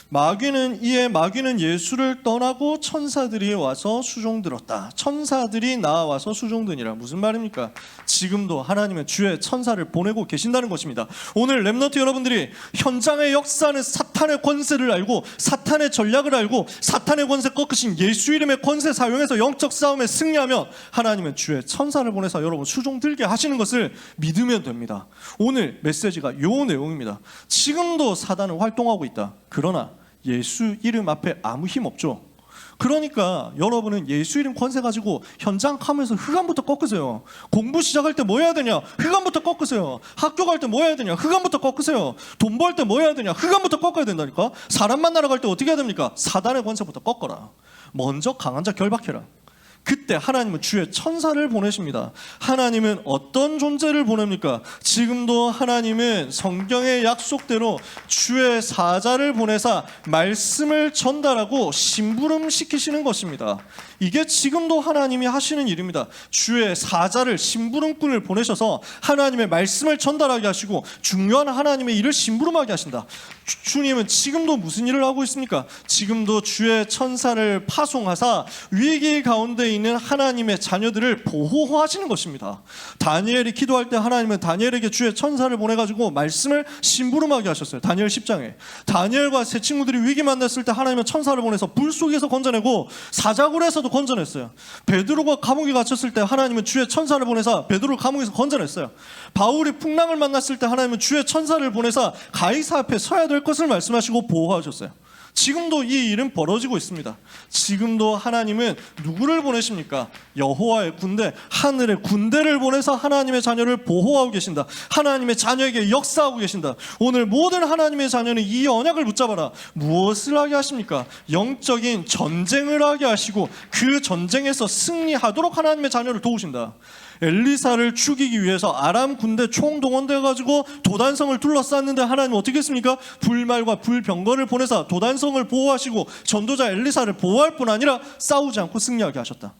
마귀는 예수를 떠나고 천사들이 와서 수종들었다. 천사들이 나와서 수종드니라. 무슨 말입니까? 지금도 하나님은 주의 천사를 보내고 계신다는 것입니다. 오늘 렘넌트 여러분들이 현장의 역사는 사탄의 권세를 알고 사탄의 전략을 알고 사탄의 권세 꺾으신 예수 이름의 권세 사용해서 영적 싸움에 승리하면 하나님은 주의 천사를 보내서 여러분 수종들게 하시는 것을 믿으면 됩니다. 오늘 메시지가 요 내용입니다. 지금도 사단은 활동하고 있다. 그러나 예수 이름 앞에 아무 힘 없죠. 그러니까 여러분은 예수 이름 권세 가지고 현장 가면서 흑암부터 꺾으세요. 공부 시작할 때 뭐 해야 되냐? 흑암부터 꺾으세요. 학교 갈 때 뭐 해야 되냐? 흑암부터 꺾으세요. 돈 벌 때 뭐 해야 되냐? 흑암부터 꺾어야 된다니까. 사람 만나러 갈 때 어떻게 해야 됩니까? 사단의 권세부터 꺾어라. 먼저 강한 자 결박해라. 그때 하나님은 주의 천사를 보내십니다. 하나님은 어떤 존재를 보냅니까? 지금도 하나님은 성경의 약속대로 주의 사자를 보내사 말씀을 전달하고 심부름시키시는 것입니다. 이게 지금도 하나님이 하시는 일입니다. 주의 사자를 심부름꾼을 보내셔서 하나님의 말씀을 전달하게 하시고 중요한 하나님의 일을 심부름하게 하신다. 주님은 지금도 무슨 일을 하고 있습니까? 지금도 주의 천사를 파송하사 위기 가운데 있는 하나님의 자녀들을 보호하시는 것입니다. 다니엘이 기도할 때 하나님은 다니엘에게 주의 천사를 보내가지고 말씀을 심부름하게 하셨어요. 다니엘 10장에 다니엘과 세 친구들이 위기 만났을 때 하나님은 천사를 보내서 불 속에서 건져내고 사자굴에서도 건져냈어요. 베드로가 감옥에 갇혔을 때 하나님은 주의 천사를 보내서 베드로를 감옥에서 건져냈어요. 바울이 풍랑을 만났을 때 하나님은 주의 천사를 보내서 가이사 앞에 서야 될 것을 말씀하시고 보호하셨어요. 지금도 이 일은 벌어지고 있습니다. 지금도 하나님은 누구를 보내십니까? 여호와의 군대, 하늘의 군대를 보내서 하나님의 자녀를 보호하고 계신다. 하나님의 자녀에게 역사하고 계신다. 오늘 모든 하나님의 자녀는 이 언약을 붙잡아라. 무엇을 하게 하십니까? 영적인 전쟁을 하게 하시고 그 전쟁에서 승리하도록 하나님의 자녀를 도우신다. 엘리사를 죽이기 위해서 아람 군대 총동원돼 가지고 도단성을 둘러쌌는데 하나님은 어떻게 했습니까? 불말과 불병거를 보내서 도단성을 보호하시고 전도자 엘리사를 보호할 뿐 아니라 싸우지 않고 승리하게 하셨다.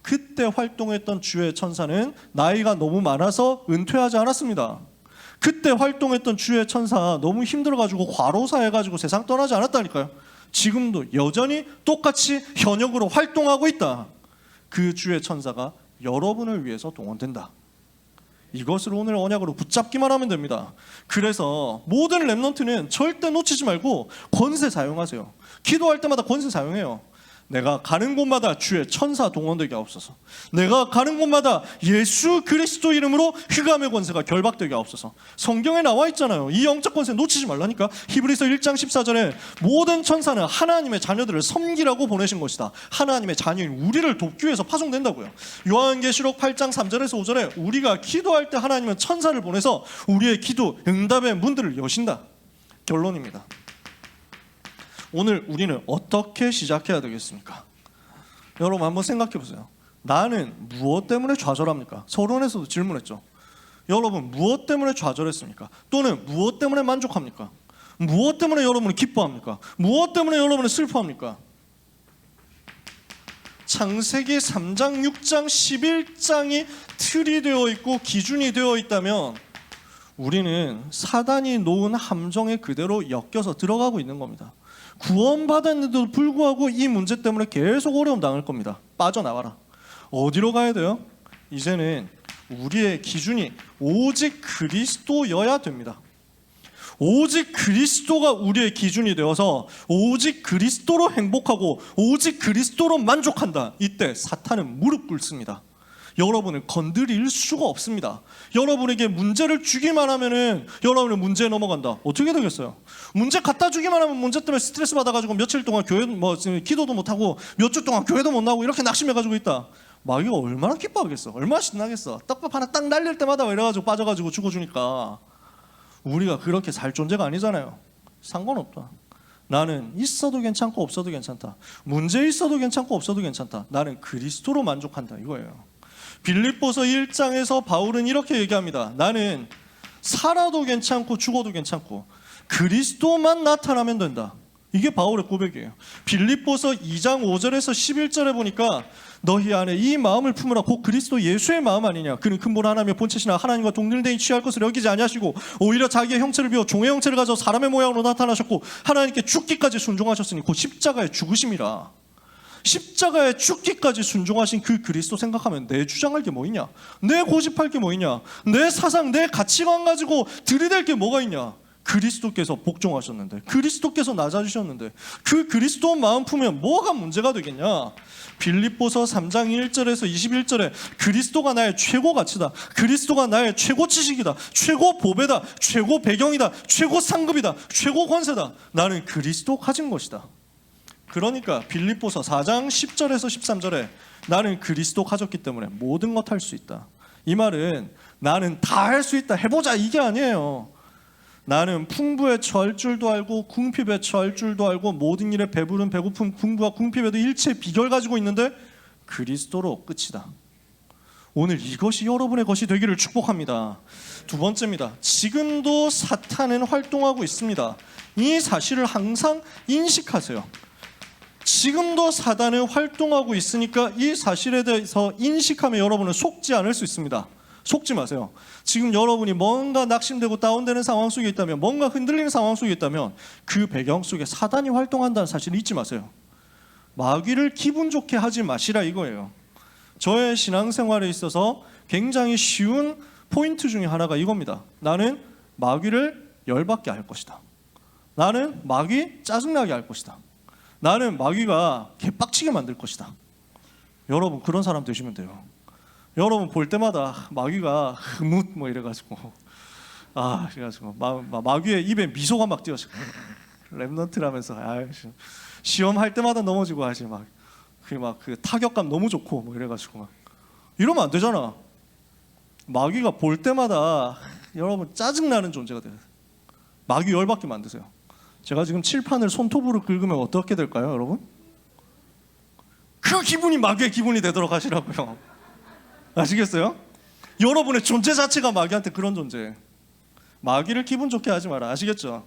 그때 활동했던 주의 천사는 나이가 너무 많아서 은퇴하지 않았습니다. 그때 활동했던 주의 천사 너무 힘들어가지고 과로사해가지고 세상 떠나지 않았다니까요. 지금도 여전히 똑같이 현역으로 활동하고 있다. 그 주의 천사가 여러분을 위해서 동원된다. 이것을 오늘 언약으로 붙잡기만 하면 됩니다. 그래서 모든 렘넌트는 절대 놓치지 말고 권세 사용하세요. 기도할 때마다 권세 사용해요. 내가 가는 곳마다 주의 천사 동원되게 하옵소서. 내가 가는 곳마다 예수 그리스도 이름으로 흑암의 권세가 결박되게 하옵소서. 성경에 나와 있잖아요. 이 영적 권세 놓치지 말라니까. 히브리서 1장 14절에 모든 천사는 하나님의 자녀들을 섬기라고 보내신 것이다. 하나님의 자녀인 우리를 돕기 위해서 파송된다고요. 요한계시록 8장 3절에서 5절에 우리가 기도할 때 하나님은 천사를 보내서 우리의 기도 응답의 문들을 여신다. 결론입니다. 오늘 우리는 어떻게 시작해야 되겠습니까? 여러분 한번 생각해 보세요. 나는 무엇 때문에 좌절합니까? 서론에서도 질문했죠. 여러분 무엇 때문에 좌절했습니까? 또는 무엇 때문에 만족합니까? 무엇 때문에 여러분이 기뻐합니까? 무엇 때문에 여러분이 슬퍼합니까? 창세기 3장, 6장, 11장이 틀이 되어 있고 기준이 되어 있다면 우리는 사단이 놓은 함정에 그대로 엮여서 들어가고 있는 겁니다. 구원받았는데도 불구하고 이 문제 때문에 계속 어려움 당할 겁니다. 빠져나와라. 어디로 가야 돼요? 이제는 우리의 기준이 오직 그리스도여야 됩니다. 오직 그리스도가 우리의 기준이 되어서 오직 그리스도로 행복하고 오직 그리스도로 만족한다. 이때 사탄은 무릎 꿇습니다. 여러분을 건드릴 수가 없습니다. 여러분에게 문제를 주기만 하면은 여러분은 문제에 넘어간다. 어떻게 되겠어요? 문제 갖다 주기만 하면 문제 때문에 스트레스 받아가지고 며칠 동안 교회 기도도 못 하고 몇 주 동안 교회도 못 나오고 이렇게 낙심해가지고 있다. 마귀가 얼마나 기뻐하겠어? 얼마나 신나겠어? 떡밥 하나 딱 날릴 때마다 이래가지고 빠져가지고 죽어주니까 우리가 그렇게 살 존재가 아니잖아요. 상관없다. 나는 있어도 괜찮고 없어도 괜찮다. 문제 있어도 괜찮고 없어도 괜찮다. 나는 그리스도로 만족한다 이거예요. 빌립보서 1장에서 바울은 이렇게 얘기합니다. 나는 살아도 괜찮고 죽어도 괜찮고 그리스도만 나타나면 된다. 이게 바울의 고백이에요. 빌립보서 2장 5절에서 11절에 보니까 너희 안에 이 마음을 품으라 곧 그리스도 예수의 마음 아니냐. 그는 근본 하나님의 본체시나 하나님과 동등되이 취할 것을 여기지 아니하시고 오히려 자기의 형체를 비워 종의 형체를 가져 사람의 모양으로 나타나셨고 하나님께 죽기까지 순종하셨으니 곧 십자가의 죽으심이라. 십자가에 죽기까지 순종하신 그 그리스도 생각하면 내 주장할 게 뭐 있냐? 내 고집할 게 뭐 있냐? 내 사상, 내 가치관 가지고 들이댈 게 뭐가 있냐? 그리스도께서 복종하셨는데, 그리스도께서 낮아지셨는데 그 그리스도 마음 품으면 뭐가 문제가 되겠냐? 빌립보서 3장 1절에서 21절에 그리스도가 나의 최고 가치다. 그리스도가 나의 최고 지식이다. 최고 보배다. 최고 배경이다. 최고 상급이다. 최고 권세다. 나는 그리스도 가진 것이다. 그러니까 빌립보서 4장 10절에서 13절에 나는 그리스도 가졌기 때문에 모든 것 할 수 있다. 이 말은 나는 다 할 수 있다. 해보자 이게 아니에요. 나는 풍부에 처할 줄도 알고 궁핍에 처할 줄도 알고 모든 일에 배부른 배고픔 궁부와 궁핍에도 일체 비결 가지고 있는데 그리스도로 끝이다. 오늘 이것이 여러분의 것이 되기를 축복합니다. 두 번째입니다. 지금도 사탄은 활동하고 있습니다. 이 사실을 항상 인식하세요. 지금도 사단은 활동하고 있으니까 이 사실에 대해서 인식하면 여러분은 속지 않을 수 있습니다. 속지 마세요. 지금 여러분이 뭔가 낙심되고 다운되는 상황 속에 있다면, 뭔가 흔들리는 상황 속에 있다면 그 배경 속에 사단이 활동한다는 사실을 잊지 마세요. 마귀를 기분 좋게 하지 마시라 이거예요. 저의 신앙생활에 있어서 굉장히 쉬운 포인트 중에 하나가 이겁니다. 나는 마귀를 열받게 할 것이다. 나는 마귀 짜증나게 할 것이다. 나는 마귀가 개빡치게 만들 것이다. 여러분 그런 사람 되시면 돼요. 여러분 볼 때마다 마귀가 흐뭇 뭐 이래가지고 그래가지고 마귀의 입에 미소가 막 띄어지고 랩넌트라면서 시험할 때마다 넘어지고 하지 그 타격감 너무 좋고 뭐 이래가지고 막 이러면 안 되잖아. 마귀가 볼 때마다 여러분 짜증나는 존재가 돼요. 마귀 열받게 만드세요. 제가 지금 칠판을 손톱으로 긁으면 어떻게 될까요, 여러분? 그 기분이 마귀의 기분이 되도록 하시라고요. 아시겠어요? 여러분의 존재 자체가 마귀한테 그런 존재예요. 마귀를 기분 좋게 하지 마라. 아시겠죠?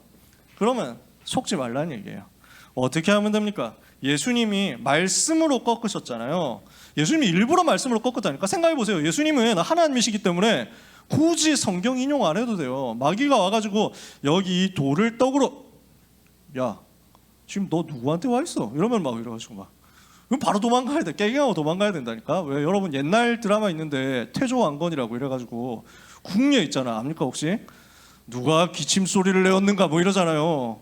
그러면 속지 말라는 얘기예요. 어떻게 하면 됩니까? 예수님이 말씀으로 꺾으셨잖아요. 예수님이 일부러 말씀으로 꺾었다니까. 생각해보세요. 예수님은 하나님이시기 때문에 굳이 성경 인용 안 해도 돼요. 마귀가 와가지고 여기 이 돌을 떡으로 야 지금 너 누구한테 와 있어? 이러면 막 이래가지고 막 그럼 바로 도망가야 돼. 깨갱하고 도망가야 된다니까. 왜? 여러분 옛날 드라마 있는데 태조왕건이라고 이래가지고 궁예 있잖아. 압니까 혹시? 누가 기침 소리를 내었는가 뭐 이러잖아요.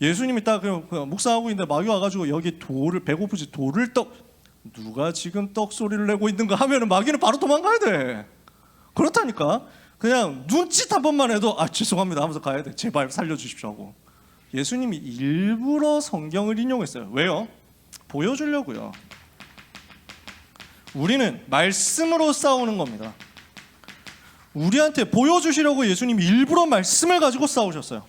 예수님이 딱 그냥 묵상하고 있는데 마귀 와가지고 여기 돌을 배고프지 돌을 누가 지금 떡 소리를 내고 있는가 하면은 마귀는 바로 도망가야 돼. 그렇다니까. 그냥 눈짓 한 번만 해도 죄송합니다 하면서 가야 돼. 제발 살려주십시오 하고. 예수님이 일부러 성경을 인용했어요. 왜요? 보여주려고요. 우리는 말씀으로 싸우는 겁니다. 우리한테 보여주시려고 예수님이 일부러 말씀을 가지고 싸우셨어요.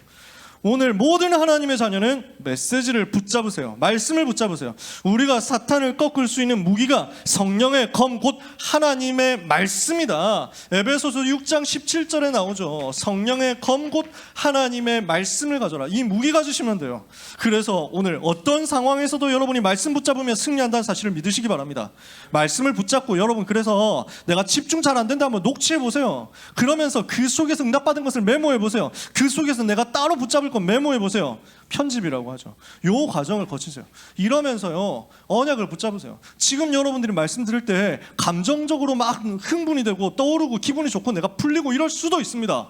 오늘 모든 하나님의 자녀는 메시지를 붙잡으세요. 말씀을 붙잡으세요. 우리가 사탄을 꺾을 수 있는 무기가 성령의 검 곧 하나님의 말씀이다. 에베소서 6장 17절에 나오죠. 성령의 검 곧 하나님의 말씀을 가져라. 이 무기 가지시면 돼요. 그래서 오늘 어떤 상황에서도 여러분이 말씀 붙잡으면 승리한다는 사실을 믿으시기 바랍니다. 말씀을 붙잡고 여러분, 그래서 내가 집중 잘 안 된다 하면 녹취해 보세요. 그러면서 그 속에서 응답받은 것을 메모해 보세요. 그 속에서 내가 따로 붙잡을 건 메모해 보세요. 편집이라고 하죠. 요 과정을 거치세요. 이러면서요, 언약을 붙잡으세요. 지금 여러분들이 말씀 들을 때 감정적으로 막 흥분이 되고 떠오르고 기분이 좋고 내가 풀리고 이럴 수도 있습니다.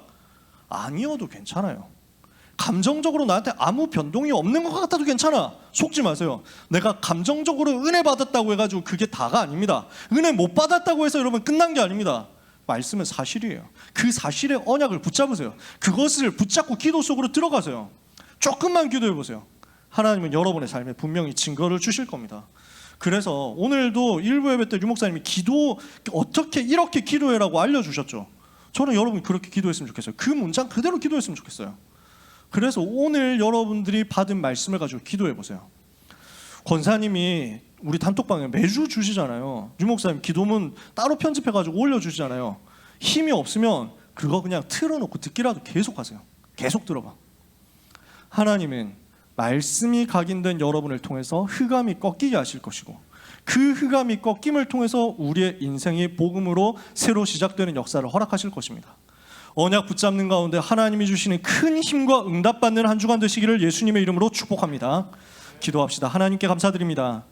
아니어도 괜찮아요. 감정적으로 나한테 아무 변동이 없는 것 같아도 괜찮아. 속지 마세요. 내가 감정적으로 은혜 받았다고 해가지고 그게 다가 아닙니다. 은혜 못 받았다고 해서 여러분 끝난 게 아닙니다. 말씀은 사실이에요. 그 사실의 언약을 붙잡으세요. 그것을 붙잡고 기도 속으로 들어가세요. 조금만 기도해 보세요. 하나님은 여러분의 삶에 분명히 증거를 주실 겁니다. 그래서 오늘도 일부 예배 때 유목사님이 기도 어떻게 이렇게 기도해라고 알려주셨죠. 저는 여러분이 그렇게 기도했으면 좋겠어요. 그 문장 그대로 기도했으면 좋겠어요. 그래서 오늘 여러분들이 받은 말씀을 가지고 기도해 보세요. 권사님이 우리 단톡방에 매주 주시잖아요. 유목사님 기도문 따로 편집해가지고 올려주시잖아요. 힘이 없으면 그거 그냥 틀어놓고 듣기라도 계속 하세요. 계속 들어봐. 하나님은 말씀이 각인된 여러분을 통해서 흑암이 꺾이게 하실 것이고, 그 흑암이 꺾임을 통해서 우리의 인생이 복음으로 새로 시작되는 역사를 허락하실 것입니다. 언약 붙잡는 가운데 하나님이 주시는 큰 힘과 응답받는 한 주간 되시기를 예수님의 이름으로 축복합니다. 기도합시다. 하나님께 감사드립니다.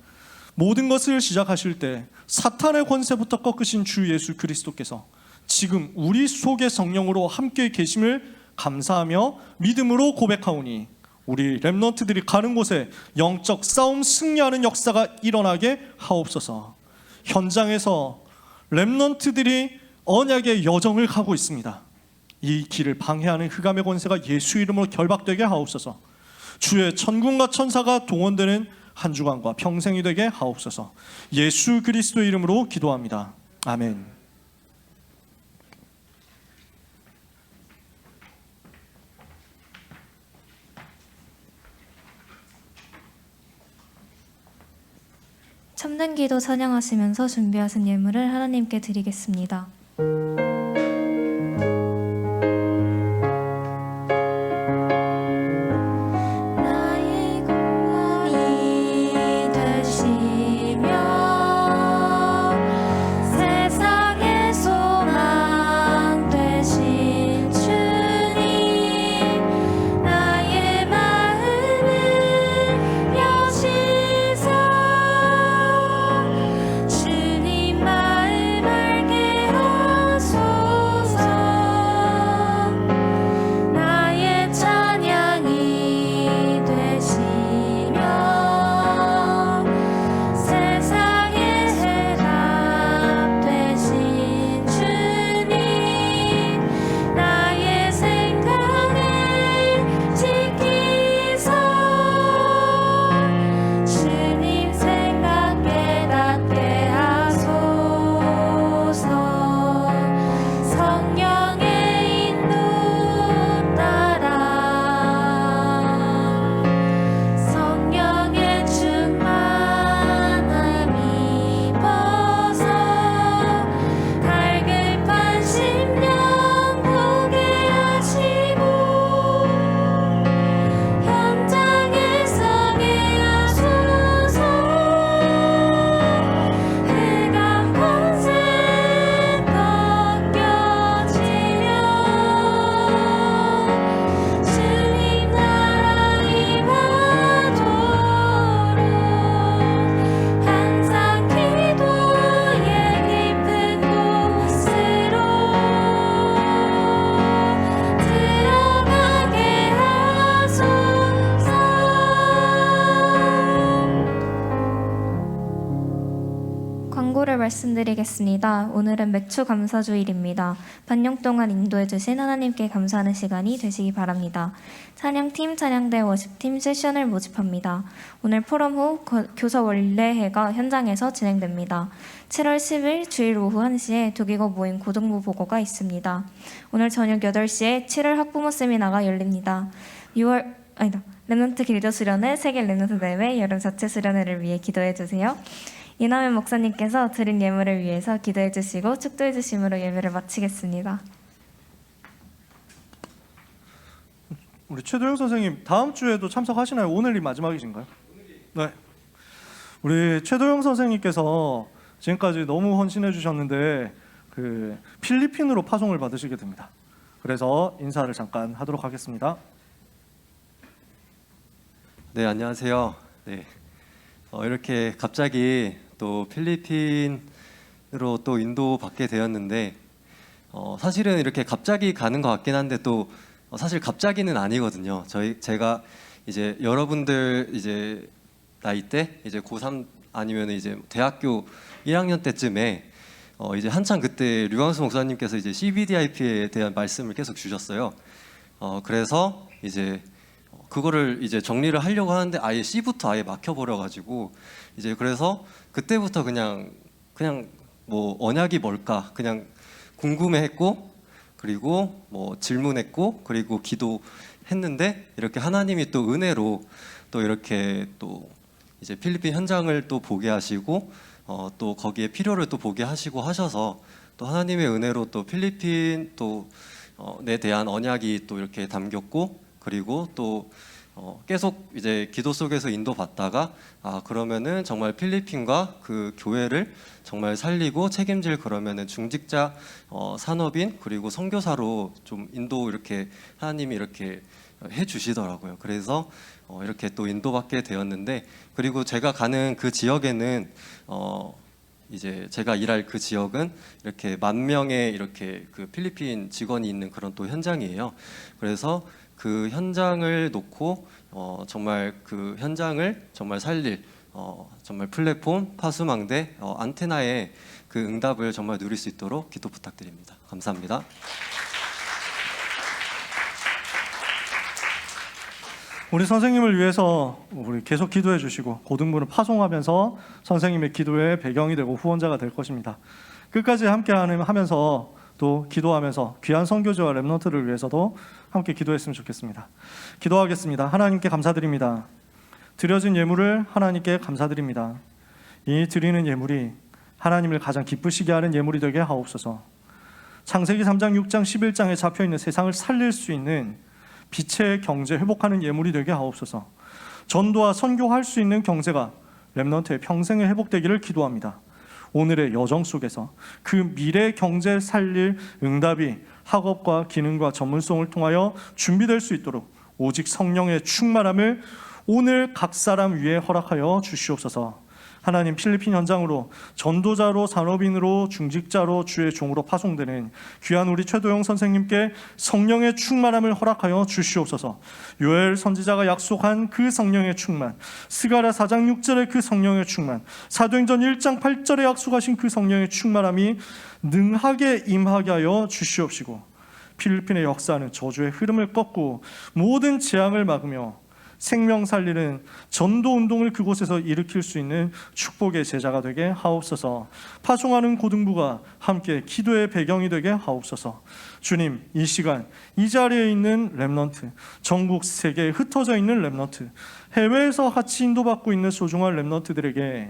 모든 것을 시작하실 때 사탄의 권세부터 꺾으신 주 예수 그리스도께서 지금 우리 속의 성령으로 함께 계심을 감사하며 믿음으로 고백하오니 우리 렘넌트들이 가는 곳에 영적 싸움 승리하는 역사가 일어나게 하옵소서. 현장에서 렘넌트들이 언약의 여정을 가고 있습니다. 이 길을 방해하는 흑암의 권세가 예수 이름으로 결박되게 하옵소서. 주의 천군과 천사가 동원되는 한 주간과 평생이 되게 하옵소서. 예수 그리스도 이름으로 기도합니다. 아멘. 참된 기도 찬양하시면서 준비하신 예물을 하나님께 드리겠습니다. 말씀드리겠습니다. 오늘은 맥주 감사주일입니다. 반년 동안 인도해주신 하나님께 감사하는 시간이 되시기 바랍니다. 찬양팀, 찬양대 워십팀 세션을 모집합니다. 오늘 포럼 후 교사 원례회가 현장에서 진행됩니다. 7월 10일 주일 오후 1시에 두기고 모임 고등부 보고가 있습니다. 오늘 저녁 8시에 7월 학부모 세미나가 열립니다. 렘넌트 길드 수련회, 세계 렘넌트 대회, 여름 자체 수련회를 위해 기도해 주세요. 이남현 목사님께서 드린 예물을 위해서 기도해 주시고 축도해 주심으로 예배를 마치겠습니다. 우리 최도영 선생님 다음 주에도 참석하시나요? 오늘이 마지막이신가요? 네. 우리 최도영 선생님께서 지금까지 너무 헌신해 주셨는데 그 필리핀으로 파송을 받으시게 됩니다. 그래서 인사를 잠깐 하도록 하겠습니다. 네, 안녕하세요. 네, 이렇게 갑자기 또 필리핀으로 또 인도받게 되었는데 사실은 이렇게 갑자기 가는 것 같긴 한데 또 사실 갑자기는 아니거든요. 제가 이제 여러분들 이제 나이 때 이제 고3 아니면 이제 대학교 1학년 때쯤에 이제 한창 그때 류광수 목사님께서 이제 CBDIP에 대한 말씀을 계속 주셨어요. 그래서 이제 그거를 이제 정리를 하려고 하는데 아예 C부터 아예 막혀버려 가지고 이제 그래서 그때부터 그냥 뭐 언약이 뭘까 그냥 궁금해했고 그리고 뭐 질문했고 그리고 기도했는데 이렇게 하나님이 또 은혜로 또 이렇게 또 이제 필리핀 현장을 또 보게 하시고 또 거기에 필요를 또 보게 하시고 하셔서 또 하나님의 은혜로 또 필리핀 또 에 대한 언약이 또 이렇게 담겼고 그리고 또 계속 이제 기도 속에서 인도받다가 그러면은 정말 필리핀과 그 교회를 정말 살리고 책임질 그러면은 중직자 산업인 그리고 선교사로 좀 인도 이렇게 하나님이 이렇게 해주시더라고요. 그래서 이렇게 또 인도받게 되었는데 그리고 제가 가는 그 지역에는 이제 제가 일할 그 지역은 이렇게 10,000명의 이렇게 그 필리핀 직원이 있는 그런 또 현장이에요. 그래서 그 현장을 놓고 정말 그 현장을 정말 살릴 정말 플랫폼 파수망대 안테나의 그 응답을 정말 누릴 수 있도록 기도 부탁드립니다. 감사합니다. 우리 선생님을 위해서 우리 계속 기도해 주시고 고등부를 파송하면서 선생님의 기도의 배경이 되고 후원자가 될 것입니다. 끝까지 함께 하면서 또 기도하면서 귀한 선교지와 렘넌트를 위해서도 함께 기도했으면 좋겠습니다. 기도하겠습니다. 하나님께 감사드립니다. 드려진 예물을 하나님께 감사드립니다. 이 드리는 예물이 하나님을 가장 기쁘시게 하는 예물이 되게 하옵소서. 창세기 3장, 6장, 11장에 잡혀있는 세상을 살릴 수 있는 빛의 경제 회복하는 예물이 되게 하옵소서. 전도와 선교할 수 있는 경제가 렘넌트의 평생에 회복되기를 기도합니다. 오늘의 여정 속에서 그 미래 경제 살릴 응답이 학업과 기능과 전문성을 통하여 준비될 수 있도록 오직 성령의 충만함을 오늘 각 사람 위에 허락하여 주시옵소서. 하나님, 필리핀 현장으로 전도자로 산업인으로 중직자로 주의 종으로 파송되는 귀한 우리 최도영 선생님께 성령의 충만함을 허락하여 주시옵소서. 요엘 선지자가 약속한 그 성령의 충만, 스가랴 4장 6절의 그 성령의 충만, 사도행전 1장 8절에 약속하신 그 성령의 충만함이 능하게 임하게 하여 주시옵시고 필리핀의 역사는 저주의 흐름을 꺾고 모든 재앙을 막으며 생명 살리는 전도 운동을 그곳에서 일으킬 수 있는 축복의 제자가 되게 하옵소서. 파송하는 고등부가 함께 기도의 배경이 되게 하옵소서. 주님, 이 시간 이 자리에 있는 렘넌트, 전국 세계에 흩어져 있는 렘넌트, 해외에서 같이 인도받고 있는 소중한 렘넌트들에게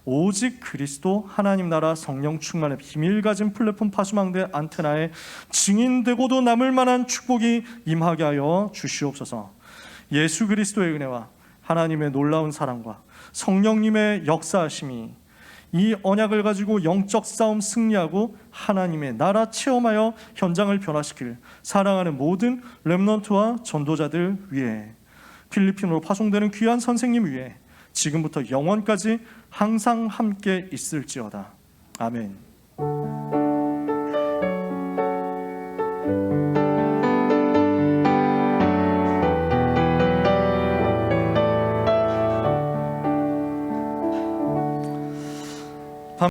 오직 그리스도 하나님 나라 성령 충만의 비밀 가진 플랫폼 파수망대 안테나에 증인되고도 남을 만한 축복이 임하게 하여 주시옵소서. 예수 그리스도의 은혜와 하나님의 놀라운 사랑과 성령님의 역사하심이 이 언약을 가지고 영적 싸움 승리하고 하나님의 나라 체험하여 현장을 변화시킬 사랑하는 모든 렘넌트와 전도자들 위해 필리핀으로 파송되는 귀한 선생님 위해 지금부터 영원까지 항상 함께 있을지어다. 아멘.